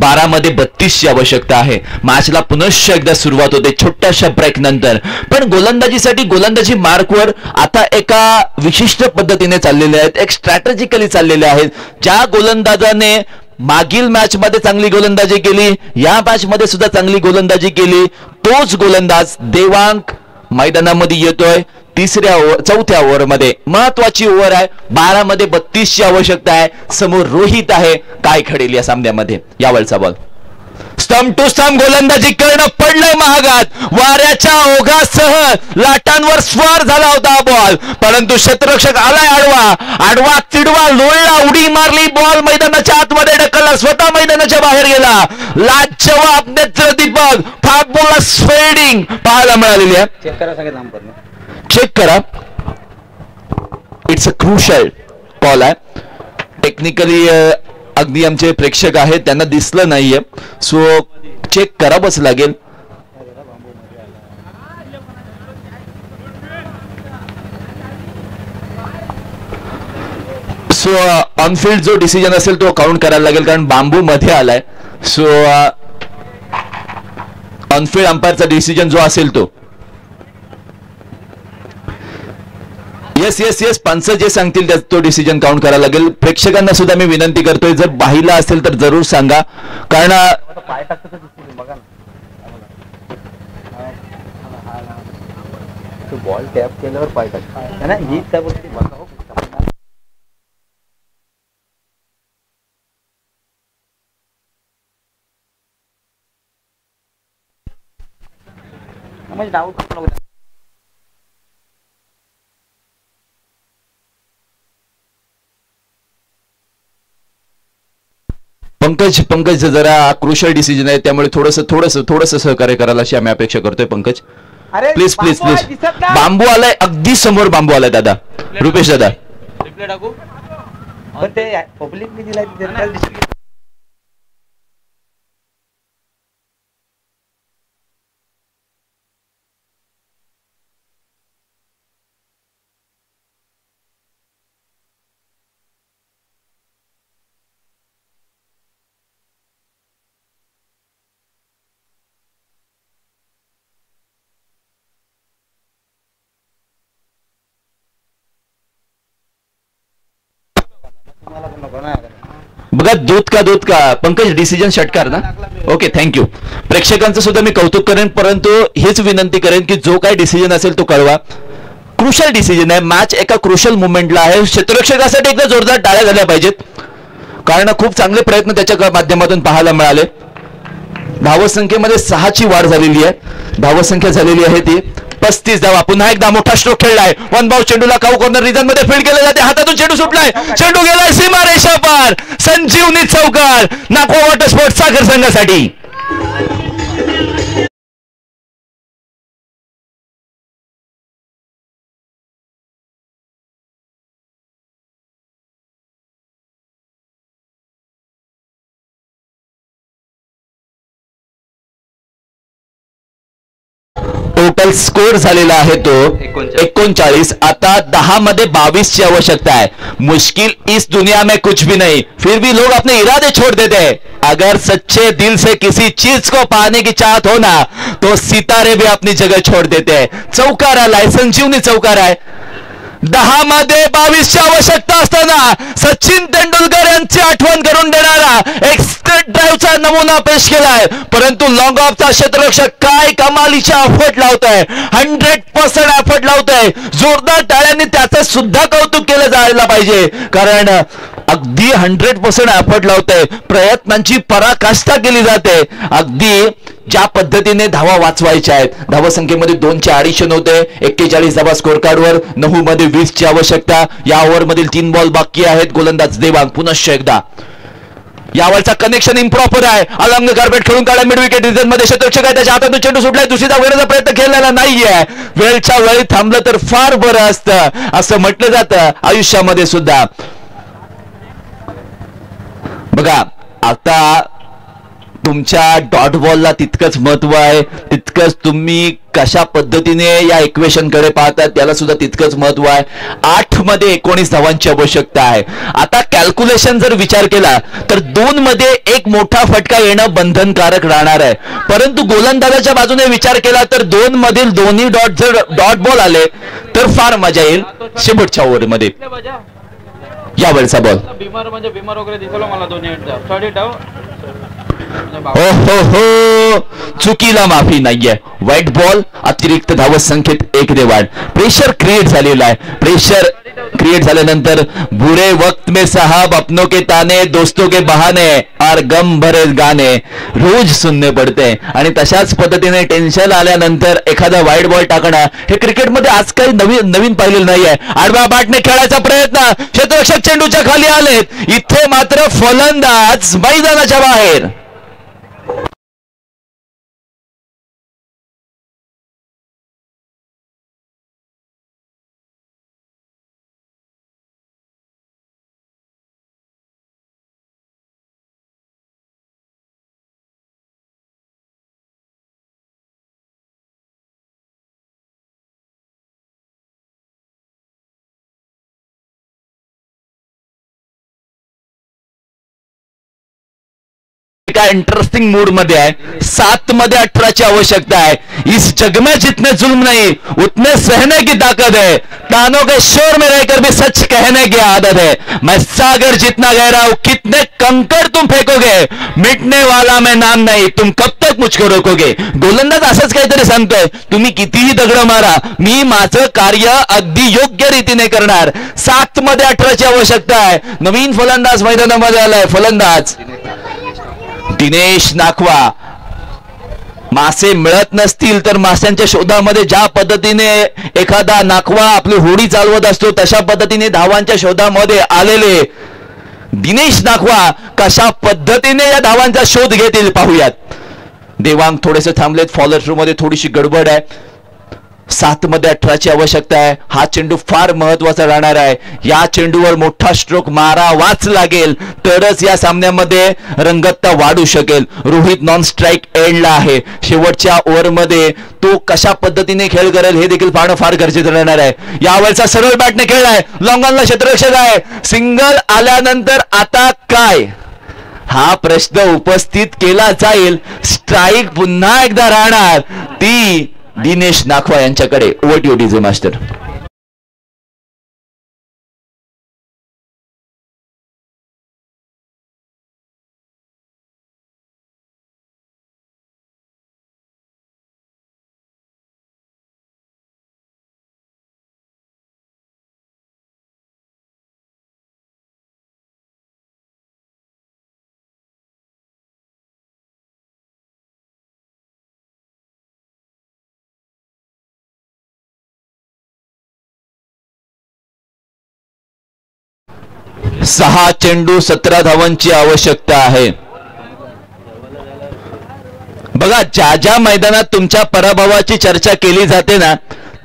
B: 12 मध्ये 32ची आवश्यकता आहे. मॅचला पुनश्च एकदा सुरुवात होते छोट्याशा ब्रेक नंतर. पण गोलंदाजीसाठी गोलंदाजी मार्कवर आता एका विशिष्ट पद्धतीने चाललेले आहेत, एक स्ट्रॅटेजिकली चाललेले आहेत. ज्या गोलंदाजाने मागील मॅच मध्ये चांगली गोलंदाजी केली, या मॅच मध्ये सुद्धा चांगली गोलंदाजी केली, तोच गोलंदाज देवांग मैदानामध्ये येतोय. चौथ्या ओव्हरमध्ये महत्वाची ओव्हर आहे. 12 मध्ये 32ची आवश्यकता आहे. समोर रोहित आहे. काय घडेल या सामन्यामध्ये? यावेळचा बॉल स्टंप टू स्टंप गोलंदाजी करणं पडलंय महागात. वाऱ्याच्या ओघासह लाटांवर स्वार झाला होता बॉल, परंतु क्षेत्ररक्षक आलाय आडवा चिडवा लोळला, उडी मारली, बॉल मैदानाच्या आतमध्ये ढकलला, स्वतः मैदानाच्या बाहेर गेला. लाजवाब नेत्र दीपक फास्ट बॉलला स्फेडिंग पाहायला मिळालेली आहे. चेक करा. इट्स अ क्रुशल कॉल आहे. टेक्निकली अगदी आमचे प्रेक्षक आहेत त्यांना दिसलं नाहीये, सो चेक करावंच लागेल. सो ऑनफिल्ड जो डिसिजन असेल तो काउंट करायला लागेल, कारण बांबू मध्ये आलाय. सो ऑनफिल्ड अंपायरचा डिसिजन जो असेल तो येस पंच जे सांगतील तो डिसिजन काउंट करायला लागेल. प्रेक्षकांना सुद्धा मी विनंती करतोय, जर बाहिला असेल तर जरूर सांगा, कारण
D: बॉल टॅप केल्यावर पाय टाकतो ना, ही त्या गोष्टी म्हणजे डाऊट.
B: पंकज जरा क्रुशल डिसिजन आहे, त्यामुळे थोडस सहकार्य करायला अशी आम्ही अपेक्षा करतोय. पंकज प्लीज. बांबू आलाय, अगदी समोर बांबू आलाय दादा. रुपेश दादा बघा. दूध का पंकज डिसिजन षटकार ना. Okay, thank you. प्रेक्षकांचं सुद्धा मी कौतुक करेन, परंतु हेच विनंती करेन की जो काय डिसिजन असेल तो कळवा. क्रुशल डिसिजन आहे. मॅच एका क्रुशल मुवमेंटला आहे. क्षेत्ररक्षकासाठी एकदा जोरदार टाळ्या झाल्या पाहिजेत, कारण खूप चांगले प्रयत्न त्याच्या माध्यमातून पाहायला मिळाले. धावसंख्येमध्ये 6ची वाढ झालेली आहे. धावसंख्या झालेली आहे ती 35 धावा. पुन्हा एकदा मोठा स्ट्रोक खेळलाय. वन बाउंस चेंडूला काऊ कॉर्नर रिजन मध्ये फील्ड केले जाते. हातातून चेंडू सुटलाय, चेंडू गेलाय सीमा रेषा पार. संजीवनी चौकार नाको वॉटर स्पोर्ट सागर संघासाठी. टोटल स्कोर झालेला आहे तो 39. आता 10 मध्ये 22ची आवश्यकता है. मुश्किल इस दुनिया में कुछ भी नहीं, फिर भी लोग अपने इरादे छोड़ देते हैं. अगर सच्चे दिल से किसी चीज को पाने की चाहत हो ना, तो सितारे भी अपनी जगह छोड़ देते हैं. चौकार आलाय, संजीवनी चौकार आहे. 10 मध्ये 22ची आवश्यकता असताना सचिन तेंडुलकर यांची आठवण करून देणारा एक स्ट्रेट ड्राईव्हचा नमुना पेश केलाय, परंतु लॉंग ऑफचा क्षेत्ररक्षक काय कमालीचा एफर्ट लावतोय. 100% एफर्ट लावतोय. जोरदार टाळ्यांनी त्याचं सुद्धा कौतुक केलं जायला पाहिजे, कारण अगदी 100% एफर्ट लावतोय. प्रयत्नांची पराकाष्ठा केली जाते. अगदी ज्या पद्धतीने धावा वाचवायच्या आहेत. धावसंख्येमध्ये 2चे ॲडिशन होते. 41 धावा स्कोर कार्डवर. 9 मध्ये 20ची आवश्यकता. या ओव्हर मधील 3 बॉल बाकी आहेत. गोलंदाज देवांग पुनश्च एकदा. यावरचा कनेक्शन इम्प्रॉपर आहे. अलंग कार्पेट खेळून काढला मिड विकेट रिजन मध्ये. क्षेत्ररक्षक आहे, त्याच्या हातातून चेंडू सुटलाय. दुसरी धाव घेण्याचा प्रयत्न केलेला नाहीये. वेळच्या वेळी थांबलं तर फार बरं असतं असं म्हटलं जातं आयुष्यामध्ये सुद्धा. बघा, आता तुमच्या डॉट बॉलला तितकंच महत्व आहे, तितकंच तुम्ही कशा पद्धतीने या इक्वेशन कडे पाहतात त्याला सुद्धा तितकंच महत्व आहे. 8 मध्ये 19 धावांची आवश्यकता आहे. आता कॅल्क्युलेशन जर विचार केला तर 2 मध्ये एक मोठा फटका येणं बंधनकारक राहणार आहे, परंतु गोलंदाजाच्या बाजूने विचार केला तर 2 मधील दोन्ही डॉट जर डॉट बॉल आले तर फार मजा येईल शेवटच्या ओव्हरमध्ये. यावेळचा बॉल
C: बिमार म्हणजे बिमार वगैरे दिसलो मला दोन्ही स्टडी डाव.
B: हो चुकीला माफी नाहीये. व्हाईट बॉल, अतिरिक्त धावत संख्येत 1 ने वाढ. प्रेशर क्रिएट झालेला आहे. प्रेशर क्रिएट झाल्यानंतर बुरे वक्त में साहब अपनों के ताने दोस्तों के बहाने और गम भरे गाणे रोज सुनने पडते. आणि तशाच पद्धतीने टेन्शन आल्यानंतर एखादा व्हाईट बॉल टाकणं हे क्रिकेटमध्ये आज काही नवीन पाहिलेलं नाहीये. आडव्या बॅटने खेळायचा प्रयत्न, क्षेत्ररक्षक चेंडूच्या खाली आलेत. इथे मात्र फलंदाज मैदानाच्या बाहेर. इंटरेस्टिंग मूड मध्ये आहे. 7 मध्ये 18 आवश्यकता है. इस जग में जितने जुल्म नहीं उतने सहने की ताकत है. तानों के शोर में रहकर भी सच कहने की आदत है. मैं सागर जितना गहरा हूं, कितने कंकड़ तुम फेकोगे, मिटने वाला मैं नाम नहीं, तुम कब तक मुझको रोकोगे. गोलंदाज असंच काहीतरी सांगतोय. तुम्ही कितीही दगड मारा, मी माझं कार्य अगदी योग्य रीतीने करणार. 7 मध्ये 18 आवश्यकता आहे. नवीन फलंदाज मैदानामध्ये आलाय. फलंदाज दिनेश नाखवा. मासे मिळत नसतील तर माशांच्या शोधामध्ये ज्या पद्धतीने एखादा नाखवा आपली होडी चालवत असतो तशा पद्धतीने धावांच्या शोधामध्ये आलेले दिनेश नाखवा कशा पद्धतीने या धावांचा शोध घेतील पाहूयात. देवांग थोडेसे थांबलेत. फॉलो थ्रू मध्ये थोडीशी गडबड आहे. 7 मध्ये 18 आवश्यकता आहे. हा चेंडू फार महत्वाचा राहणार आहे. या चेंडूवर मोठा स्ट्रोक मारावाच लागेल तरच या सामन्यामध्ये रंगतता वाढू शकेल. रोहित नॉन स्ट्राईक एंडला आहे. शेवटच्या ओव्हरमध्ये तो कशा पद्धतीने खेळ करेल हे देखील पाहणं फार गरजेचं राहणार आहे. यावेळचा सरळ बॅटने खेळलाय. लॉंग ऑनला क्षेत्ररक्षक आहे. सिंगल आल्यानंतर आता काय, हा प्रश्न उपस्थित केला जाईल. स्ट्राईक पुन्हा एकदा राहणार ती दिनेश नाखवा यांच्याकडे. Over two DJ master. सहा चेंडू 17 धावांची आवश्यकता आहे. बघा, ज्या मैदानात तुमच्या पराभवाची चर्चा केली जाते ना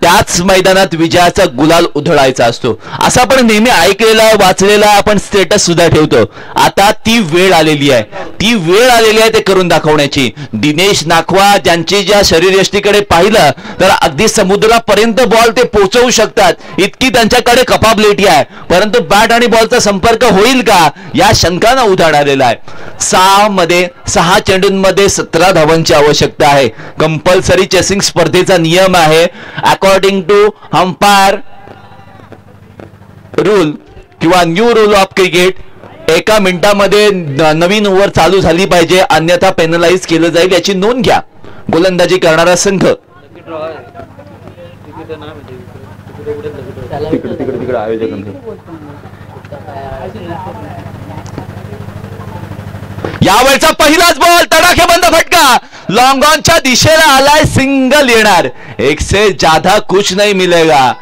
B: त्याच मैदानात विजयाचा गुलाल उधळायचा असतो. असा आपण नेहमी ऐकलेला वाचलेला आपण स्टेटस सुद्धा ठेवतो. आता ती वेळ आलेली आहे. ती वेळ आलेली आहे ते करून दाखवण्याची. दिनेश नाखवा ज्यांची ज्या शरीरयष्टीकडे पाहिलं तर अगदी समुद्रापर्यंत बॉल ते पोहोचवू शकतात इतकी त्यांच्याकडे कपाबिलिटी आहे. परंतु बॅट आणि बॉलचा संपर्क होईल का या शंकानं उधाण आलेला आहे. 6 चेंडूंमध्ये 17 धावांची आवश्यकता आहे. कंपल्सरी चेसिंग स्पर्धेचा नियम आहे. अकॉर्डिंग टू अंपायर रूल किंवा न्यू रूल ऑफ क्रिकेट 1 मिनिटामध्ये नवीन ओव्हर चालू झाली पाहिजे, अन्यथा पेनलाइज केलं जाईल. याची नोंद घ्या. गोलंदाजी करणारा संघ तिकडे आयोजक. यावेळचा पहिलाच बॉल तडाखेबंद फटका लॉन्ग ऑनच्या दिशेला आलाय. सिंगल येणार. 1 से ज्यादा कुछ नहीं मिलेगा.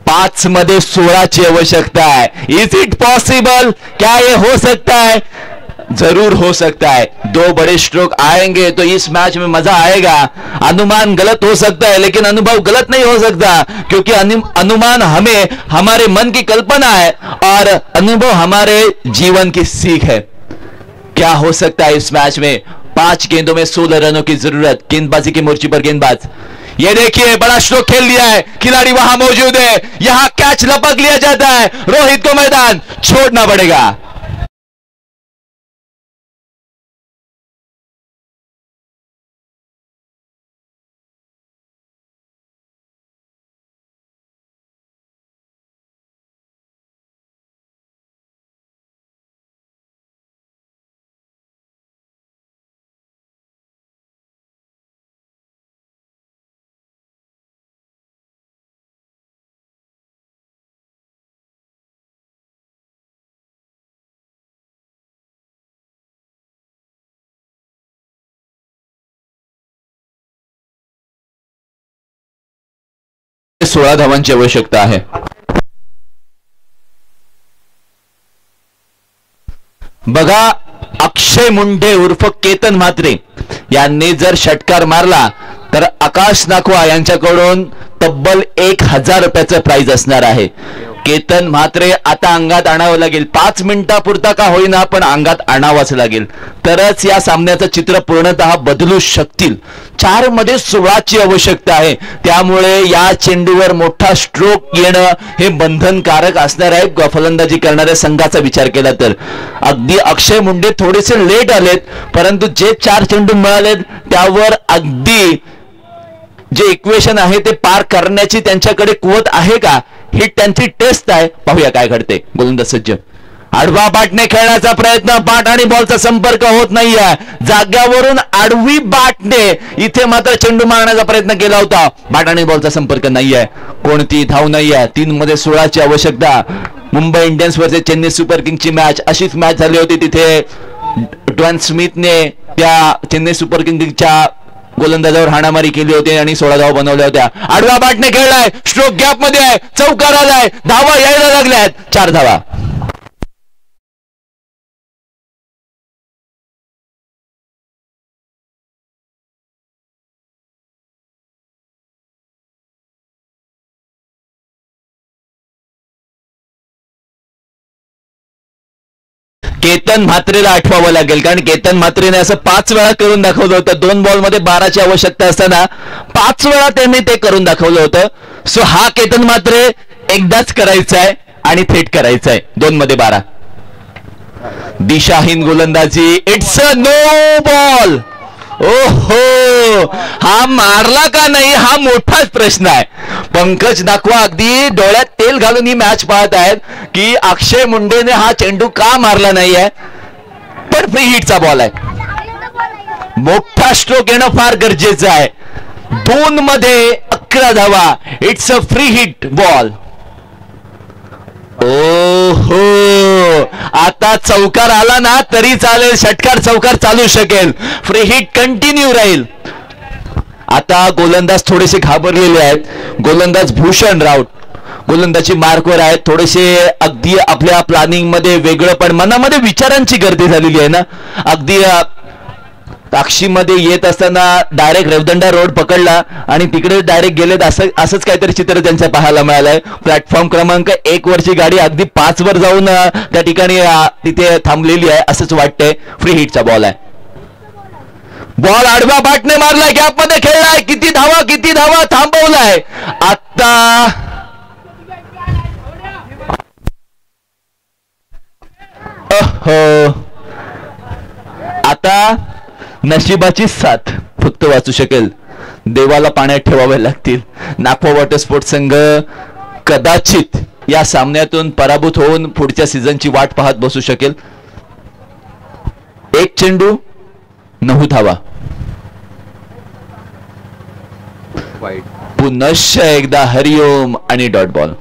B: 5 मध्ये 16ची आवश्यकता है. Is it possible? क्या ये हो सकता है? जरूर हो सकता है. 2 बड़े स्ट्रोक आएंगे तो इस मैच में मजा आएगा. अनुमान गलत हो सकता है लेकिन अनुभव गलत नहीं हो सकता, क्योंकि अनुमान हमें हमारे मन की कल्पना है और अनुभव हमारे जीवन की सीख है. क्या हो सकता है इस मैच में? 5 गेंदों में 16 रनों की जरूरत. गेंदबाजी की मोर्ची पर गेंदबाज ये देखिए बड़ा स्ट्रोक खेल लिया है, खिलाड़ी वहां मौजूद है, यहां कैच लपक लिया जाता है, रोहित को मैदान छोड़ना पड़ेगा। सोळा धावांची आवश्यकता आहे। बघा अक्षय मुंडे उर्फ केतन म्हात्रे यांनी जर षटकार मारला तर आकाश नाखवा यांच्याकडून तब्बल 1000 रुपयाचं प्राइज असणार आहे। केतन म्हात्रे आता अंगात आणावं लागेल, 5 मिनिटापुरता का होईना पण अंगात आणावंच लागेल, तरच या सामन्याचं चित्र पूर्णतः बदलू शकतील। 4 मध्ये 16 ची आवश्यकता आहे, त्यामुळे या चेंडूवर मोठा स्ट्रोक येणं हे बंधनकारक असणार आहे फलंदाजी करणाऱ्या संघाचा विचार केला तर। अगदी अक्षय मुंडे थोडेसे लेट आलेत, परंतु जे 4 चेंडू मिळालेत त्यावर अगदी जे इक्वेशन आहे ते पार करण्याची त्यांच्याकडे कुवत आहे का, ही त्यांची टेस्ट आहे। पाहूया काय घडते। गोलंदाज सज्ज, आडवा बाटने खेळण्याचा प्रयत्न, बाट आणि बॉलचा संपर्क होत नाहीये, जाग्यावरून आडवी बाटने इथे मात्र चेंडू मारण्याचा प्रयत्न केला होता, बाट आणि बॉलचा संपर्क नाहीये, कोणती धाव नाहीये। 3 मध्ये 16 ची आवश्यकता। Mumbai Indians versus Chennai super किंग्सची मॅच अशीच मॅच झाली होती, तिथे ड्वेन स्मिथने त्या चेन्नई सुपर किंग्सच्या गोलंदाजावर हाणामारी केली होती आणि 16 धावा बनवल्या होत्या। आडवा बाटने खेळलाय, स्ट्रोक गॅप मध्ये आहे, चौकार आलाय, धावा यायला लागल्यात, 4 धावा। केतन म्हात्रेला आठवावं लागेल, कारण केतन म्हात्रेने असं 5 वेळा करून दाखवलं होतं। 2 बॉल मध्ये 12 ची आवश्यकता असताना 5 वेळा त्यांनी ते करून दाखवलं होतं। सो हा केतन म्हात्रे एकदाच करायचा आहे आणि थेट करायचा आहे। 2 मध्ये 12 दिशाहीन गोलंदाजी, इट्स अ नो बॉल। ओहो, हा मारला का नाही हा मोठाच प्रश्न आहे। पंकज नाखवा अगदी डोळ्यात तेल घालून ही मॅच पाहत आहेत की अक्षय मुंडेने हा चेंडू का मारला नाहीये, पण फ्री हिटचा बॉल आहे, मोठा स्ट्रोक येणं फार गरजेचं आहे। 2 मध्ये 11 धावा, it's a free hit ball. ओहो, आता चौकार आला ना तरी चालेल, षटकार चौकार चालू शकेल, फ्री हिट कंटिन्यू राहील। आता गोलंदाज थोडेसे घाबरलेले आहेत, गोलंदाज भूषण राऊत गोलंदाजी मार्कवर आहेत, थोडेसे अगदी आपल्या प्लॅनिंग मध्ये वेगळं पण मनामध्ये विचारांची गर्दी झालेली आहे ना। अगदी ताक्षीमध्ये येत असताना डायरेक्ट रेवदंडा रोड पकडला आणि तिकडे डायरेक्ट गेलेत, असंच काहीतरी चित्र त्यांचं पाहायला मिळालंय। प्लॅटफॉर्म क्रमांक 1 वरची गाडी अगदी 5 वर जाऊन त्या ठिकाणी तिथे थांबलेली आहे असंच वाटतंय। फ्री हिटचा बॉल आहे, बॉल आडव्या बाटने मारलाय, गॅप मध्ये खेळलाय, किती धावा थांबवलाय। आता नशिबाची साथ फक्त वाचू शकेल, देवाला पाण्यात ठेवावे लागतील। नागपूर वॉटर स्पोर्ट्स संघ कदाचित या सामन्यातून पराभूत होऊन पुढच्या सीझनची वाट पाहत बसू शकेल। 1 चेंडू 9 धावा, पुनश्च एकदा हरिओम आणि डॉट बॉल।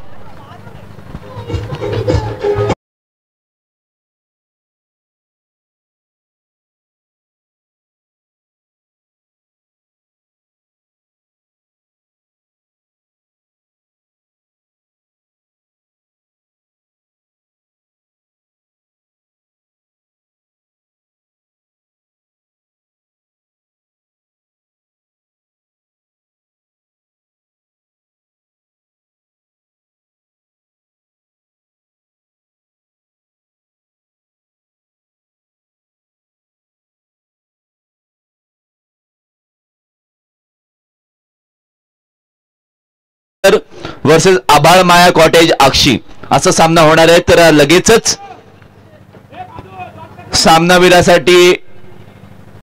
B: वर्सेस आभाळ माया कॉटेज आक्षी असा सामना होणार आहे. तर लगेचच सामनावीरासाठी